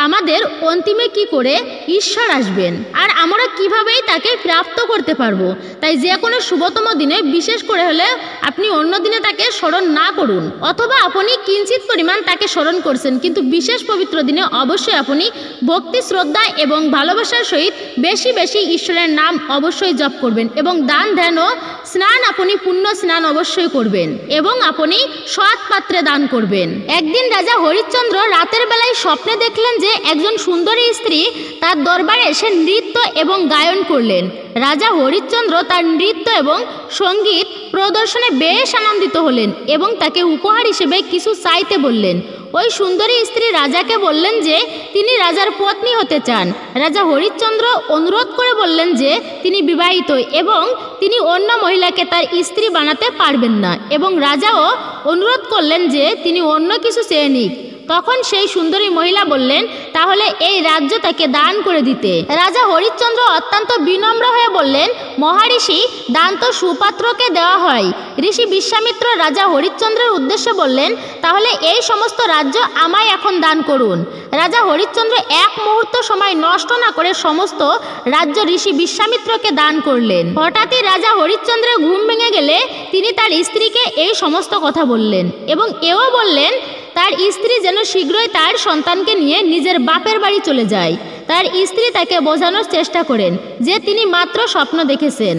আমাদের অন্তিমে কি করে ঈশ্বর আসবেন আর আমরা কিভাবেই তাকে প্রাপ্ত করতে পারবো? তাই যে কোনো শুভতম দিনে বিশেষ করে হলে আপনি অন্য দিনে তাকে স্মরণ না করুন, অথবা আপনি কিঞ্চিত পরিমাণ তাকে স্মরণ করছেন, কিন্তু বিশেষ পবিত্র দিনে অবশ্যই আপনি ভক্তি শ্রদ্ধা এবং ভালোবাসার সহিত বেশি বেশি ঈশ্বরের নাম অবশ্যই জপ করবেন এবং দান ধ্যান ও স্নান আপনি পুণ্য স্নান অবশ্যই করবেন এবং আপনি সৎ পাত্রে দান করবেন। একদিন রাজা হরিশ্চন্দ্র রাতের বেলায় স্বপ্নে দেখলেন যে একজন সুন্দরী স্ত্রী তার দরবারে এসে নৃত্য এবং গায়ন করলেন। রাজা হরিশ্চন্দ্র তার নৃত্য এবং সঙ্গীত প্রদর্শনে বেশ আনন্দিত হলেন এবং তাকে উপহার হিসেবে কিছু চাইতে বললেন। ওই সুন্দরী স্ত্রী রাজাকে বললেন যে তিনি রাজার পত্নী হতে চান। রাজা হরিশ্চন্দ্র অনুরোধ করে বললেন যে তিনি বিবাহিত এবং তিনি অন্য মহিলাকে তার স্ত্রী বানাতে পারবেন না, এবং রাজাও অনুরোধ করলেন যে তিনি অন্য কিছু চেয়ে নিক। তখন সেই সুন্দরী মহিলা বললেন তাহলে এই রাজ্য তাকে দান করে দিতে। রাজা হরিশ্চন্দ্র অত্যন্ত বিনম্র হয়ে বললেন, মহারিষি, দান তো সুপাত্রকে দেওয়া হয়। ঋষি বিশ্বামিত্র রাজা হরিশ্চন্দ্রের উদ্দেশ্যে বললেন, তাহলে এই সমস্ত রাজ্য আমায় এখন দান করুন। রাজা হরিশ্চন্দ্র এক মুহূর্ত সময় নষ্ট না করে সমস্ত রাজ্য ঋষি বিশ্বামিত্রকে দান করলেন। হঠাৎই রাজা হরিশ্চন্দ্রের ঘুম ভেঙে গেলে তিনি তার স্ত্রীকে এই সমস্ত কথা বললেন এবং এও বললেন তার স্ত্রী যেন শীঘ্রই তার সন্তানকে নিয়ে নিজের বাপের বাড়ি চলে যায়। তার স্ত্রী তাকে বোঝানোর চেষ্টা করেন যে তিনি মাত্র স্বপ্ন দেখেছেন।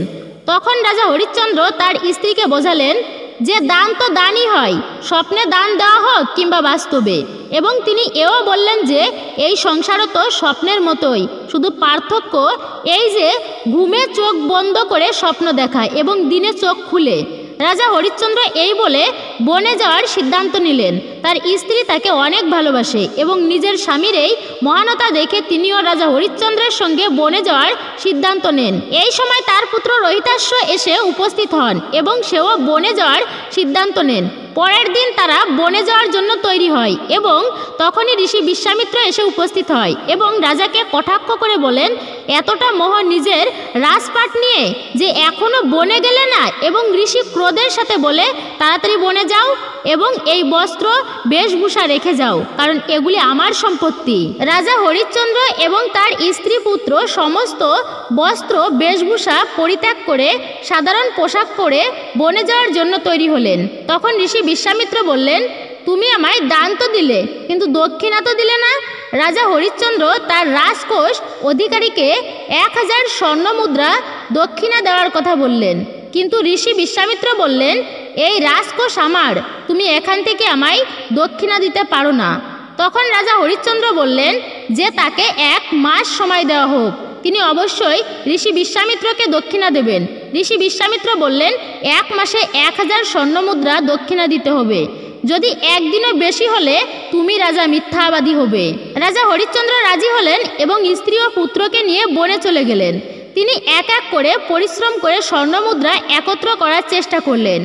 তখন রাজা হরিশ্চন্দ্র তার স্ত্রীকে বোঝালেন যে দান তো দানই হয়, স্বপ্নে দান দেওয়া হোক কিংবা বাস্তবে। এবং তিনি এও বললেন যে এই সংসারও তো স্বপ্নের মতোই, শুধু পার্থক্য এই যে ঘুমে চোখ বন্ধ করে স্বপ্ন দেখা এবং দিনে চোখ খুলে। রাজা হরিশ্চন্দ্র এই বলে বনে যাওয়ার সিদ্ধান্ত নিলেন। তার স্ত্রী তাকে অনেক ভালোবাসে এবং নিজের স্বামীর এই মহানতা দেখে তিনিও রাজা হরিশ্চন্দ্রের সঙ্গে বনে যাওয়ার সিদ্ধান্ত নেন। এই সময় তার পুত্র রহিতাশ্ব এসে উপস্থিত হন এবং সেও বনে যাওয়ার সিদ্ধান্ত নেন। পরের দিন তারা বনে যাওয়ার জন্য তৈরি হয় এবং তখনই ঋষি বিশ্বামিত্র এসে উপস্থিত হয় এবং রাজাকে কটাক্ষ করে বলেন, এতটা মোহ নিজের রাজপাট নিয়ে যে এখনো বনে গেলে না। এবং ঋষি ক্রোধের সাথে বলে, তাড়াতাড়ি বনে যাও এবং এই বস্ত্র বেশভূষা রেখে যাও, কারণ এগুলি আমার সম্পত্তি। রাজা হরিশ্চন্দ্র এবং তার স্ত্রী পুত্র সমস্ত বস্ত্র বেশভূষা পরিত্যাগ করে সাধারণ পোশাক পরে বনে যাওয়ার জন্য তৈরি হলেন। তখন ঋষি বিশ্বামিত্র বললেন, তুমি আমায় দান তো দিলে, কিন্তু দক্ষিণা তো দিলে না। রাজা হরিশ্চন্দ্র তার রাজকোষ অধিকারীকে 1000 স্বর্ণ মুদ্রা দক্ষিণা দেওয়ার কথা বললেন, কিন্তু ঋষি বিশ্বামিত্র বললেন, এই রাজকোষ আমার, তুমি এখান থেকে আমায় দক্ষিণা দিতে পারো না। তখন রাজা হরিশ্চন্দ্র বললেন যে তাকে 1 মাস সময় দেওয়া হোক, তিনি অবশ্যই ঋষি বিশ্বামিত্রকে দক্ষিণা দেবেন। ঋষি বিশ্বামিত্র বললেন, 1 মাসে 1000 স্বর্ণ মুদ্রা দক্ষিণা দিতে হবে, যদি একদিনও বেশি হলে তুমি রাজা মিথ্যাবাদী হবে। রাজা হরিশ্চন্দ্র রাজি হলেন এবং স্ত্রী ও পুত্রকে নিয়ে বনে চলে গেলেন। তিনি এক এক করে পরিশ্রম করে স্বর্ণমুদ্রা একত্র করার চেষ্টা করলেন।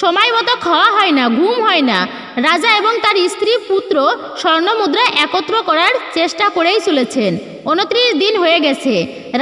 সময় মতো খাওয়া হয় না, ঘুম হয় না, রাজা এবং তার স্ত্রী পুত্র স্বর্ণমুদ্রা একত্র করার চেষ্টা করেই চলেছেন। 29 দিন হয়ে গেছে।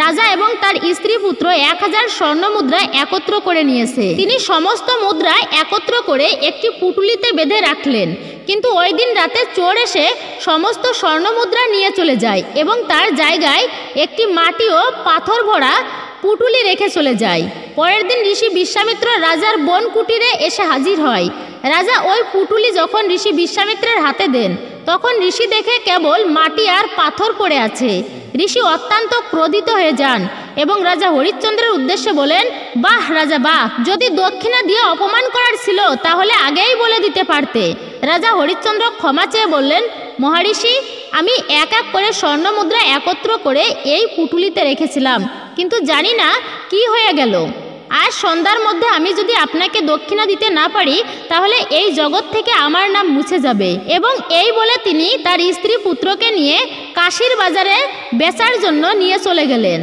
রাজা এবং তার স্ত্রী পুত্র 1000 স্বর্ণমুদ্রা একত্র করে নিয়েছে। তিনি সমস্ত মুদ্রা একত্র করে একটি পুটুলিতে বেঁধে রাখলেন। কিন্তু ওই দিন রাতে চোর এসে সমস্ত স্বর্ণমুদ্রা নিয়ে চলে যায় এবং তার জায়গায় একটি মাটি ও পাথর ভরা পুটুলি রেখে চলে যায়। পরের দিন ঋষি বিশ্বামিত্র রাজার বন কুটিরে এসে হাজির হয়। রাজা ওই পুটুলি যখন ঋষি বিশ্বামিত্রের হাতে দেন, তখন ঋষি দেখে কেবল মাটি আর পাথর পড়ে আছে। ঋষি অত্যন্ত ক্রোধিত হয়ে যান এবং রাজা হরিশ্চন্দ্রের উদ্দেশ্যে বলেন, বাহ রাজা বাহ, যদি দক্ষিণা দিয়ে অপমান করার ছিল তাহলে আগেই বলে দিতে পারতে। রাজা হরিশ্চন্দ্র ক্ষমা চেয়ে বললেন, মহারিষি, আমি এক এক করে স্বর্ণমুদ্রা একত্র করে এই পুটুলিতে রেখেছিলাম, কিন্তু জানি না কি হয়ে গেল। আজ সন্ধ্যার মধ্যে আমি যদি আপনাকে দক্ষিণা দিতে না পারি তাহলে এই জগৎ থেকে আমার নাম মুছে যাবে। এবং এই বলে তিনি তার স্ত্রী পুত্রকে নিয়ে কাশীর বাজারে বেচার জন্য নিয়ে চলে গেলেন।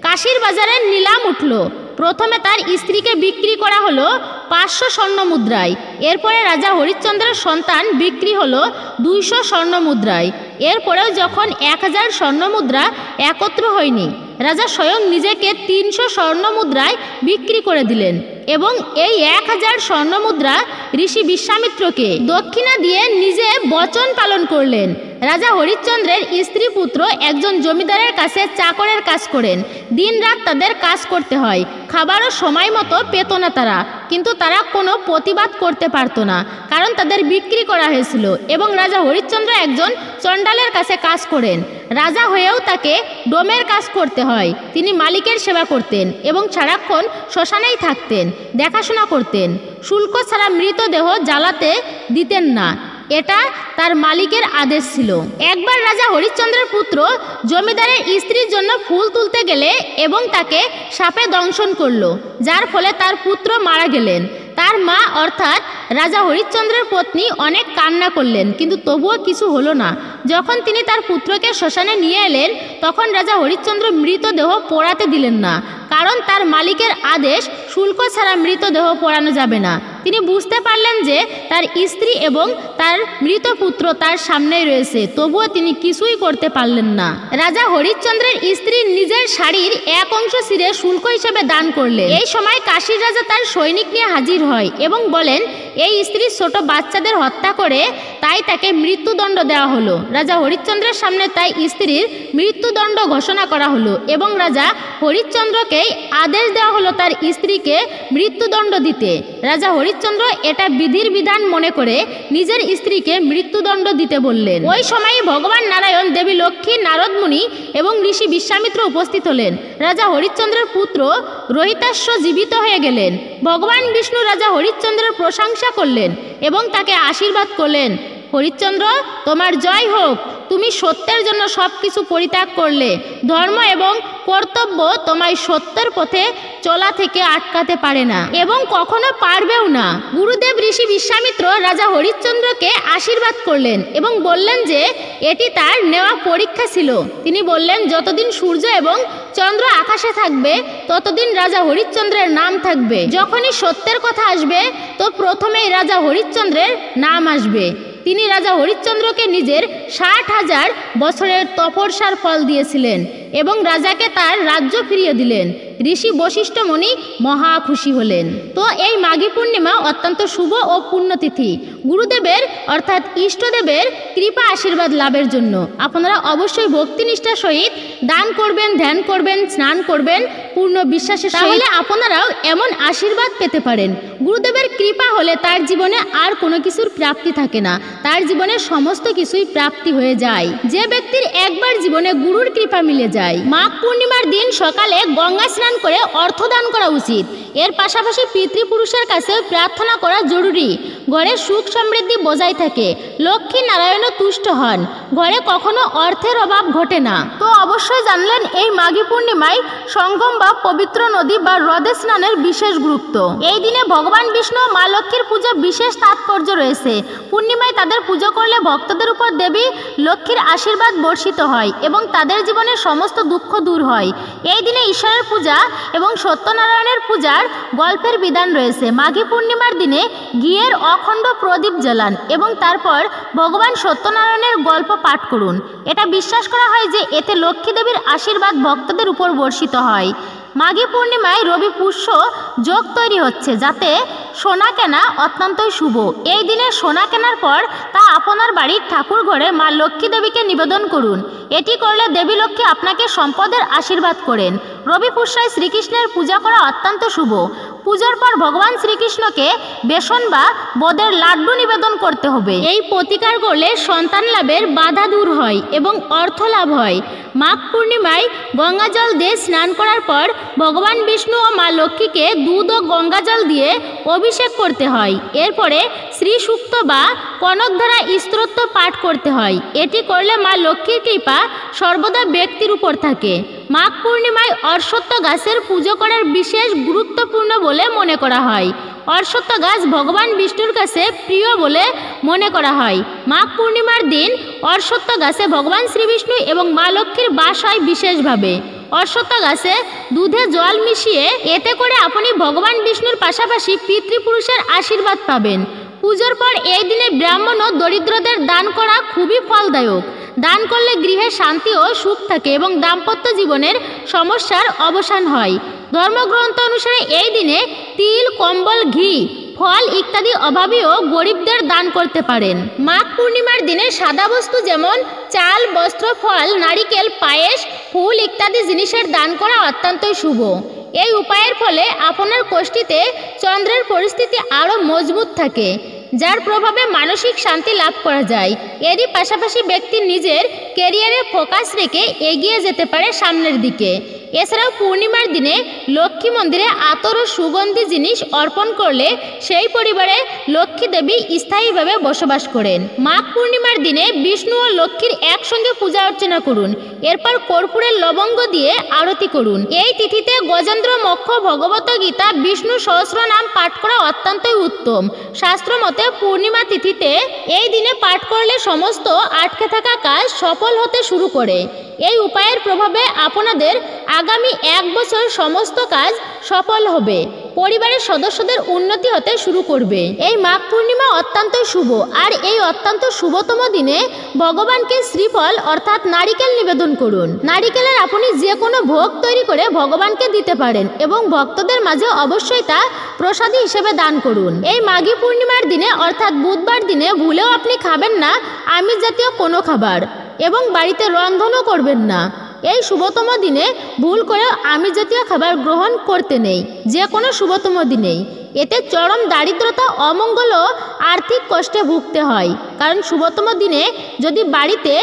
কাশীর বাজারে নিলাম উঠল। প্রথমে তার স্ত্রীকে বিক্রি করা হলো 500 স্বর্ণমুদ্রায়। এরপরে রাজা হরিশ্চন্দ্রের সন্তান বিক্রি হলো 200 স্বর্ণমুদ্রায়। এরপরেও যখন 1000 স্বর্ণমুদ্রা একত্র হয়নি, রাজা স্বয়ং নিজেকে 300 স্বর্ণমুদ্রায় বিক্রি করে দিলেন এবং এই 1000 স্বর্ণমুদ্রা ঋষি বিশ্বামিত্রকে দক্ষিণা দিয়ে নিজে বচন পালন করলেন। রাজা হরিশ্চন্দ্রের স্ত্রী পুত্র একজন জমিদারের কাছে চাকরের কাজ করেন। দিনরাত তাদের কাজ করতে হয়, খাবারও সময় মতো পেত না তারা, কিন্তু তারা কোনো প্রতিবাদ করতে পারতো না, কারণ তাদের বিক্রি করা হয়েছিল। এবং রাজা হরিশ্চন্দ্র একজন চণ্ডালের কাছে কাজ করেন। রাজা হয়েও তাকে ডোমের কাজ করতে হয়। তিনি মালিকের সেবা করতেন এবং সারাক্ষণ শ্মশানেই থাকতেন, দেখাশোনা করতেন। শুল্ক ছাড়া মৃতদেহ জ্বালাতে দিতেন না, এটা তার মালিকের আদেশ ছিল। একবার রাজা হরিশ্চন্দ্রের পুত্র জমিদারের স্ত্রীর জন্য ফুল তুলতে গেলে এবং তাকে সাপে দংশন করলো, যার ফলে তার পুত্র মারা গেলেন। তার মা অর্থাৎ রাজা হরিশ্চন্দ্রের পত্নী অনেক কান্না করলেন, কিন্তু তবুও কিছু হলো না। যখন তিনি তার পুত্রকে শ্মশানে নিয়ে এলেন, তখন রাজা হরিশ্চন্দ্র মৃতদেহ পোড়াতে দিলেন না, কারণ তার মালিকের আদেশ শুল্ক ছাড়া মৃতদেহ পোড়ানো যাবে না। তিনি বুঝতে পারলেন যে তার স্ত্রী এবং তার মৃত পুত্র তার সামনেই রয়েছে, তবুও তিনি কিছুই করতে পারলেন না। রাজা হরিশ্চন্দ্রের স্ত্রী নিজের শাড়ির এক অংশ ছিঁড়ে শুল্ক হিসেবে দান করলেন। এই সময় কাশীর রাজা তার সৈনিক নিয়ে হাজির হয় এবং বলেন, এই স্ত্রী ছোট বাচ্চাদের হত্যা করে, তাই তাকে মৃত্যুদণ্ড দেওয়া হলো। রাজা হরিশ্চন্দ্রের সামনে তাই স্ত্রীর মৃত্যুদণ্ড ঘোষণা করা হলো এবং রাজা হরিশ্চন্দ্রকেই আদেশ দেওয়া হলো তার স্ত্রীকে মৃত্যুদণ্ড দিতে। রাজা হরিশ্চন্দ্র এটা বিধির বিধান মনে করে নিজের স্ত্রীকে মৃত্যুদণ্ড দিতে বললেন। ওই সময় ভগবান নারায়ণ, দেবী লক্ষ্মী, নারদ মুনি এবং ঋষি বিশ্বামিত্র উপস্থিত হলেন। রাজা হরিশ্চন্দ্রের পুত্র রোহিতাশ্ব জীবিত হয়ে গেলেন। ভগবান বিষ্ণু রাজা হরিশ্চন্দ্রের প্রশংসা করলেন এবং তাকে আশীর্বাদ করলেন, হরিশ্চন্দ্র, তোমার জয় হোক, তুমি সত্যের জন্য সব কিছু পরিত্যাগ করলে। ধর্ম এবং কর্তব্য তোমায় সত্যের পথে চলা থেকে আটকাতে পারে না এবং কখনো পারবেও না। গুরুদেব ঋষি বিশ্বামিত্র রাজা হরিশ্চন্দ্রকে আশীর্বাদ করলেন এবং বললেন যে এটি তার নেওয়া পরীক্ষা ছিল। তিনি বললেন, যতদিন সূর্য এবং চন্দ্র আকাশে থাকবে ততদিন রাজা হরিশ্চন্দ্রের নাম থাকবে। যখনই সত্যের কথা আসবে তো প্রথমেই রাজা হরিশ্চন্দ্রের নাম আসবে। তিনি রাজা হরিশ্চন্দ্রকে নিজের 60,000 বছরের তপস্যার ফল দিয়েছিলেন এবং রাজাকে তার রাজ্য ফিরিয়ে দিলেন। ঋষি বশিষ্ঠ মুনি মহা খুশি হলেন। তো এই মাঘী পূর্ণিমা অত্যন্ত শুভ ও পুণ্যতিথি। গুরুদেবের অর্থাৎ ইষ্টদেবের কৃপা আশীর্বাদ লাভের জন্য আপনারা অবশ্যই ভক্তিনিষ্ঠার সহিত দান করবেন, ধ্যান করবেন, স্নান করবেন পূর্ণ বিশ্বাসের সহিত, তাহলে আপনারাও এমন আশীর্বাদ পেতে পারেন। গুরুদেবের কৃপা হলে তার জীবনে আর কোনো কিছুর প্রাপ্তি থাকে না, তার জীবনে সমস্ত কিছুই প্রাপ্তি হয়ে যায়। যে ব্যক্তির একবার জীবনে গুরুর কৃপা মিলে যায়। মাঘ পূর্ণিমার দিন সকালে গঙ্গা স্নান করে অর্থ দান করা উচিত। এর পাশাপাশি পিতৃপুরুষের কাছে প্রার্থনা করা জরুরি। ঘরে সুখ সমৃদ্ধি বজায় থাকে, লক্ষ্মী নারায়ণও তুষ্ট হন, ঘরে কখনো অর্থের অভাব ঘটে না। তো অবশ্যই জানলেন এই মাঘী পূর্ণিমায় সঙ্গম বা পবিত্র নদী বা হ্রদে স্নানের বিশেষ গুরুত্ব। এই দিনে ভগবান বিষ্ণু ও মা লক্ষ্মীর পুজো বিশেষ তাৎপর্য রয়েছে। পূর্ণিমায় তাদের পুজো করলে ভক্তদের উপর দেবী লক্ষ্মীর আশীর্বাদ বর্ষিত হয় এবং তাদের জীবনের সমস্ত দুঃখ দূর হয়। এই দিনে ঈশ্বরের পূজা এবং সত্যনারায়ণের পূজার গল্পের বিধান রয়েছে। মাঘী পূর্ণিমার দিনে ঘিয়ের অখণ্ড প্রদীপ জ্বালান এবং তারপর ভগবান সত্যনারায়ণের গল্প পাঠ করুন। এটা বিশ্বাস করা হয় যে এতে লক্ষ্মী দেবীর আশীর্বাদ ভক্তদের উপর বর্ষিত হয়। মাঘী পূর্ণিমায় রবি পুষ্য যোগ তৈরি হচ্ছে, যাতে সোনা কেনা অত্যন্তই শুভ। এই দিনে সোনা কেনার পর তা আপনার বাড়ির ঠাকুর ঘরে মা লক্ষ্মী দেবীকে নিবেদন করুন। এটি করলে দেবী লক্ষ্মী আপনাকে সম্পদের আশীর্বাদ করেন। রবি পুষ্যায় শ্রীকৃষ্ণের পূজা করা অত্যন্ত শুভ। পুজোর পর ভগবান শ্রীকৃষ্ণকে বেসন বা বোঁদের লাড্ডু নিবেদন করতে হবে। এই প্রতিকার করলে সন্তান লাভের বাধা দূর হয় এবং অর্থ লাভ হয়। মাঘ পূর্ণিমায় গঙ্গা জল দিয়ে স্নান করার পর ভগবান বিষ্ণু ও মা লক্ষ্মীকে দুধ ও গঙ্গা জল দিয়ে অভিষেক করতে হয়। এরপরে শ্রী সূক্ত বা কনকধারা স্তোত্র পাঠ করতে হয়। এটি করলে মা লক্ষ্মীর কৃপা সর্বদা ব্যক্তির উপর থাকে। মাঘ পূর্ণিমায় অশ্বত্থ গাছের পুজো করার বিশেষ গুরুত্বপূর্ণ বলে মনে করা হয়। অশ্বত্থ গাছ ভগবান বিষ্ণুর কাছে প্রিয় বলে মনে করা হয়। মাঘ পূর্ণিমার দিন অশ্বত্থ গাছে ভগবান শ্রীবিষ্ণু এবং মা লক্ষ্মীর বাস হয় বিশেষভাবে। অশ্বত্থ গাছে দুধে জল মিশিয়ে, এতে করে আপনি ভগবান বিষ্ণুর পাশাপাশি পিতৃপুরুষের আশীর্বাদ পাবেন। পুজোর পর এই দিনে ব্রাহ্মণ ও দরিদ্রদের দান করা খুবই ফলদায়ক। দান করলে গৃহে শান্তি ও সুখ থাকে এবং দাম্পত্য জীবনের সমস্যার অবসান হয়। ধর্মগ্রন্থ অনুসারে এই দিনে তিল, কম্বল, ঘি, ফল ইত্যাদি অভাবী ও গরিবদের দান করতে পারেন। মাঘ পূর্ণিমার দিনে সাদা বস্তু যেমন চাল, বস্ত্র, ফল, নারিকেল, পায়েস, ফুল ইত্যাদি জিনিসের দান করা অত্যন্তই শুভ। এই উপায়ের ফলে আপনার কোষ্ঠীতে চন্দ্রের পরিস্থিতি আরও মজবুত থাকে, যার প্রভাবে মানসিক শান্তি লাভ করা যায়। এরই পাশাপাশি ব্যক্তি নিজের ক্যারিয়ারে ফোকাস রেখে এগিয়ে যেতে পারে সামনের দিকে। এছাড়াও পূর্ণিমার দিনে লক্ষ্মী মন্দিরে আতর ও সুগন্ধি জিনিস অর্পণ করলে সেই পরিবারে লক্ষ্মী দেবী স্থায়ীভাবে বসবাস করেন। মাঘ পূর্ণিমার দিনে বিষ্ণু ও লক্ষ্মীর একসঙ্গে পূজা অর্চনা করুন। এরপর কর্পূরের লবঙ্গ দিয়ে আরতি করুন। এই তিথিতে গজেন্দ্র মোক্ষ, ভগবত গীতা, বিষ্ণু সহস্রনাম পাঠ করা অত্যন্তই উত্তম। শাস্ত্র মতে পূর্ণিমা তিথিতে এই দিনে পাঠ করলে সমস্ত আটকে থাকা কাজ সফল হতে শুরু করে। এই উপায়ের প্রভাবে আপনাদের আগামী 1 বছর সমস্ত কাজ সফল হবে। পরিবারের সদস্যদের উন্নতি হতে শুরু করবে। এই মাঘ পূর্ণিমা অত্যন্ত শুভ, আর এই অত্যন্ত শুভতম দিনে ভগবানকে শ্রীফল অর্থাৎ নারিকেল নিবেদন করুন। নারিকেলের আপনি যে কোনো ভোগ তৈরি করে ভগবানকে দিতে পারেন এবং ভক্তদের মাঝে অবশ্যই তা প্রসাদী হিসেবে দান করুন। এই মাঘী পূর্ণিমার দিনে অর্থাৎ বুধবার দিনে ভুলেও আপনি খাবেন না আমিষ জাতীয় কোনো খাবার এবং বাড়িতে রন্ধনও করবেন না। এই শুভতম দিনে ভুল করে আমিষ জাতীয় খাবার গ্রহণ করতে নেই, যে কোনো শুভতম দিনেই। এতে চরম দারিদ্রতা, অমঙ্গল ও আর্থিক কষ্টে ভুগতে হয়। কারণ শুভতম দিনে যদি বাড়িতে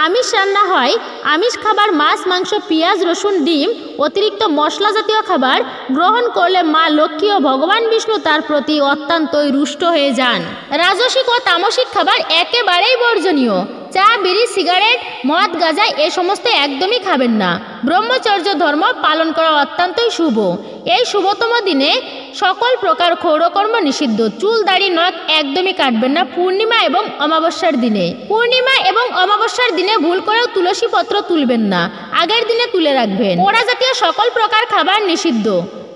আমিষ রান্না হয়, আমিষ খাবার মাছ, মাংস, পেঁয়াজ, রসুন, ডিম, অতিরিক্ত মশলা জাতীয় খাবার গ্রহণ করলে মা লক্ষ্মী ও ভগবান বিষ্ণু তার প্রতি অত্যন্তই রুষ্ট হয়ে যান। রাজসিক ও তামসিক খাবার একেবারেই বর্জনীয়। চা, বিড়ি, সিগারেট, মদ, গাঁজা এ সমস্ত একদমই খাবেন না। ব্রহ্মচর্য ধর্ম পালন করা অত্যন্তই শুভ। এই শুভতম দিনে সকল প্রকার ক্ষৌরকর্ম নিষিদ্ধ। চুল, দাড়ি, নখ একদমই কাটবেন না পূর্ণিমা এবং অমাবস্যার দিনে। পূর্ণিমা এবং অমাবস্যার দিনে ভুল করেও তুলসী পত্র তুলবেন না, আগের দিনে তুলে রাখবেন। পোড়া জাতীয় সকল প্রকার খাবার নিষিদ্ধ।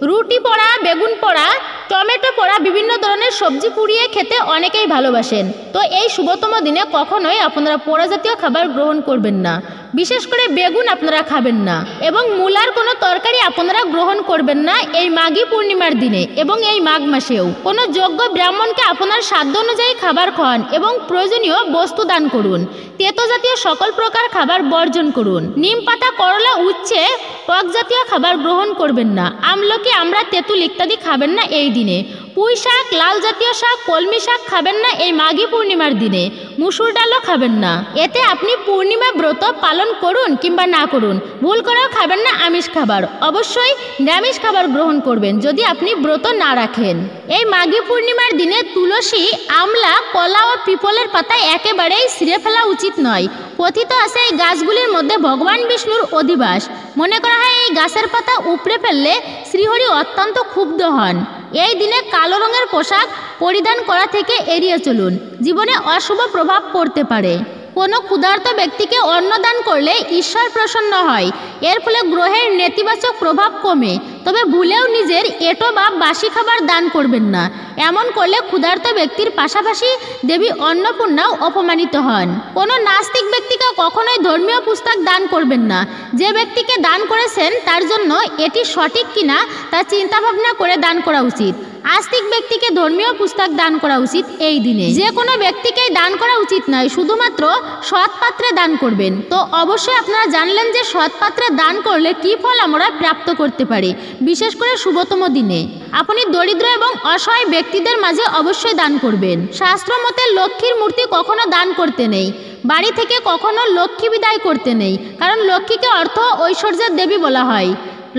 রুটি পোড়া, বেগুন পোড়া, টমেটো পোড়া, বিভিন্ন ধরনের সবজি পুড়িয়ে খেতে অনেকেই ভালোবাসেন। তো এই শুভতম দিনে কখনোই আপনারা পোড়া জাতীয় খাবার গ্রহণ করবেন না। বিশেষ করে বেগুন আপনারা খাবেন না এবং মূলার কোনো তরকারি আপনারা গ্রহণ করবেন না এই মাঘী পূর্ণিমার দিনে এবং এই মাঘ মাসেও। কোনো যোগ্য ব্রাহ্মণকে আপনার সাধ্য অনুযায়ী খাবার খাওয়ান এবং প্রয়োজনীয় বস্তু দান করুন। তেতো জাতীয় সকল প্রকার খাবার বর্জন করুন। নিম পাতা, করলা, উচ্ছে, টক জাতীয় খাবার গ্রহণ করবেন না। আমলকি, আমড়া, তেঁতুল ইত্যাদি খাবেন না এই দিনে। পুঁই শাক, লাল জাতীয় শাক, কলমি শাক খাবেন না এই মাঘী পূর্ণিমার দিনে। মুসুর ডালও খাবেন না। এতে আপনি পূর্ণিমা ব্রত পালন করুন কিংবা না করুন, ভুল করেও খাবেন না আমিষ খাবার। অবশ্যই নিরামিষ খাবার গ্রহণ করবেন যদি আপনি ব্রত না রাখেন। এই মাঘী পূর্ণিমার দিনে তুলসী, আমলা, কলা ও পিপলের পাতা একেবারেই ছিঁড়ে ফেলা উচিত নয়। কথিত আছে এই গাছগুলির মধ্যে ভগবান বিষ্ণুর অধিবাস। মনে করা হয় এই গাছের পাতা উপড়ে ফেললে শ্রীহরি অত্যন্ত ক্ষুব্ধ হন। এই দিনে কালো রঙের পোশাক পরিধান করা থেকে এড়িয়ে চলুন, জীবনে অশুভ প্রভাব পড়তে পারে। কোনো ক্ষুধার্ত ব্যক্তিকে অন্ন দান করলে ঈশ্বর প্রসন্ন হয়। এর ফলে গ্রহের নেতিবাচক প্রভাব কমে। তবে ভুলেও নিজের এঁটো বা বাসি খাবার দান করবেন না। এমন করলে ক্ষুধার্ত ব্যক্তির পাশাপাশি দেবী অন্নপূর্ণাও অপমানিত হন। কোনো নাস্তিক ব্যক্তিকে কখনোই ধর্মীয় পুস্তক দান করবেন না। যে ব্যক্তিকে দান করেছেন তার জন্য এটি সঠিক কিনা তা চিন্তাভাবনা করে দান করা উচিত। আস্তিক ব্যক্তিকে ধর্মীয় পুস্তক দান করা উচিত এই দিনে। যে কোনো ব্যক্তিকেই দান করা উচিত নয়, শুধুমাত্র সৎ পাত্রে দান করবেন। তো অবশ্যই আপনারা জানলেন যে সৎ পাত্রে দান করলে কী ফল আমরা প্রাপ্ত করতে পারি, বিশেষ করে শুভতম দিনে। আপনি দরিদ্র এবং অসহায় ব্যক্তিদের মাঝে অবশ্যই দান করবেন। শাস্ত্র মতে লক্ষ্মীর মূর্তি কখনো দান করতে নেই। বাড়ি থেকে কখনো লক্ষ্মী বিদায় করতে নেই, কারণ লক্ষ্মীকে অর্থ ঐশ্বর্যের দেবী বলা হয়।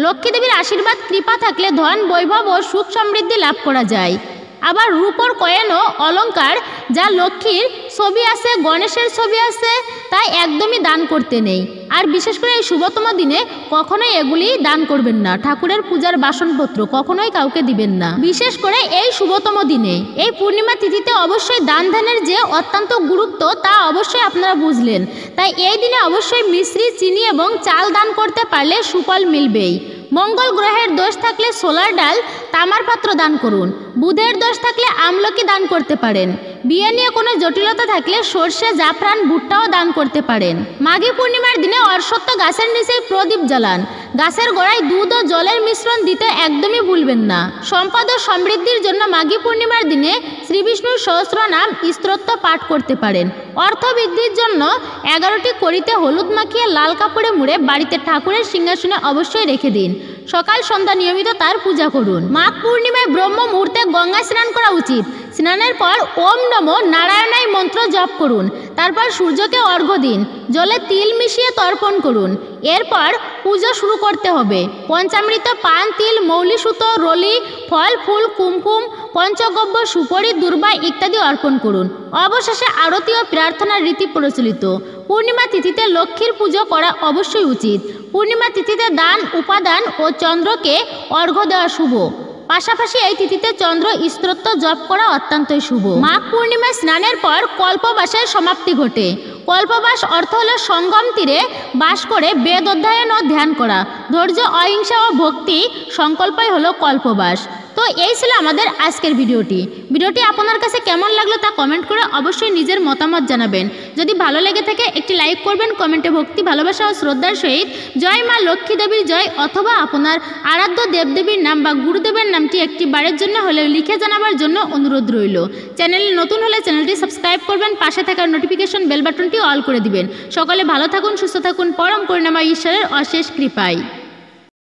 লক্ষ্মী দেবীর আশীর্বাদ কৃপা থাকলে ধন বৈভব ও সুখ সমৃদ্ধি লাভ করা যায়। আবার রূপোর কয়েন ও অলঙ্কার যা লক্ষ্মীর ছবি আছে, গণেশের ছবি আছে, তাই একদমই দান করতে নেই। আর বিশেষ করে এই শুভতম দিনে কখনোই এগুলি দান করবেন না। ঠাকুরের পূজার বাসনপত্র কখনোই কাউকে দিবেন না, বিশেষ করে এই শুভতম দিনে। এই পূর্ণিমা তিথিতে অবশ্যই দান ধ্যানের যে অত্যন্ত গুরুত্ব তা অবশ্যই আপনারা বুঝলেন। তাই এই দিনে অবশ্যই মিশ্রি, চিনি এবং চাল দান করতে পারলে সুফল মিলবেই। মঙ্গল গ্রহের দোষ থাকলে ছোলার ডাল, তামার পাত্র দান করুন। বুধের দোষ থাকলে আমলকি দান করতে পারেন। বিয়ে নিয়ে কোনো জটিলতা থাকলে সর্ষে, জাফরান, ভুট্টাও দান করতে পারেন। মাঘী পূর্ণিমার দিনে অশ্বত্থ গাছের নিচে প্রদীপ জ্বালান। গাছের গোড়ায় দুধ ও জলের মিশ্রণ দিতে একদমই ভুলবেন না। সম্পদ ও সমৃদ্ধির জন্য মাঘী পূর্ণিমার দিনে শ্রীবিষ্ণুর সহস্রনাম স্তোত্র পাঠ করতে পারেন। অর্থ বৃদ্ধির জন্য 11টি কড়িতে হলুদ মাখিয়ে লাল কাপড়ে মুড়ে বাড়িতে ঠাকুরের সিংহাসনে অবশ্যই রেখে দিন। সকাল সন্ধ্যা নিয়মিত তার পূজা করুন। মাঘ পূর্ণিমায় ব্রহ্ম মুহূর্তে গঙ্গায় স্নান করা উচিত। স্নানের পর ওম নমো নারায়ণায় মন্ত্র জপ করুন। তারপর সূর্যকে অর্ঘ্য দিন। জলে তিল মিশিয়ে তর্পণ করুন। এরপর পুজো শুরু করতে হবে। পঞ্চামৃত, পান, তিল, মৌলি সুতো, রলি, ফল, ফুল, কুমকুম, পঞ্চগব্য, সুপরি, দুর্বা ইত্যাদি অর্পণ করুন। অবশেষে আরতি ও প্রার্থনার রীতি প্রচলিত। পূর্ণিমা তিথিতে লক্ষ্মীর পুজো করা অবশ্যই উচিত। পূর্ণিমা তিথিতে দান, উপাদান ও চন্দ্রকে অর্ঘ্য দেওয়া শুভ। পাশাপাশি এই তিথিতে চন্দ্র স্তোত্র জপ করা অত্যন্তই শুভ। মাঘ পূর্ণিমায় স্নানের পর কল্পবাসের সমাপ্তি ঘটে। কল্পবাস অর্থ হলো সঙ্গম তীরে বাস করে বেদ অধ্যয়ন ও ধ্যান করা। ধৈর্য, অহিংসা ও ভক্তি সংকল্পই হলো কল্পবাস। তো এই ছিল আমাদের আজকের ভিডিওটি আপনার কাছে কেমন লাগলো তা কমেন্ট করে অবশ্যই নিজের মতামত জানাবেন। যদি ভালো লেগে থাকে একটি লাইক করবেন, কমেন্টে ভক্তি, ভালোবাসা ও শ্রদ্ধার সহিত জয় মা লক্ষ্মী দেবীর জয় অথবা আপনার আরাধ্য দেবদেবীর নাম বা গুরুদেবের নামটি একটি বারের জন্য হলেও লিখে জানাবার জন্য অনুরোধ রইল। চ্যানেলে নতুন হলে চ্যানেলটি সাবস্ক্রাইব করবেন, পাশে থাকার নোটিফিকেশন বেল বাটনটি অল করে দিবেন। সকলে ভালো থাকুন, সুস্থ থাকুন, পরম করুণাময় ঈশ্বরের অশেষ কৃপায়।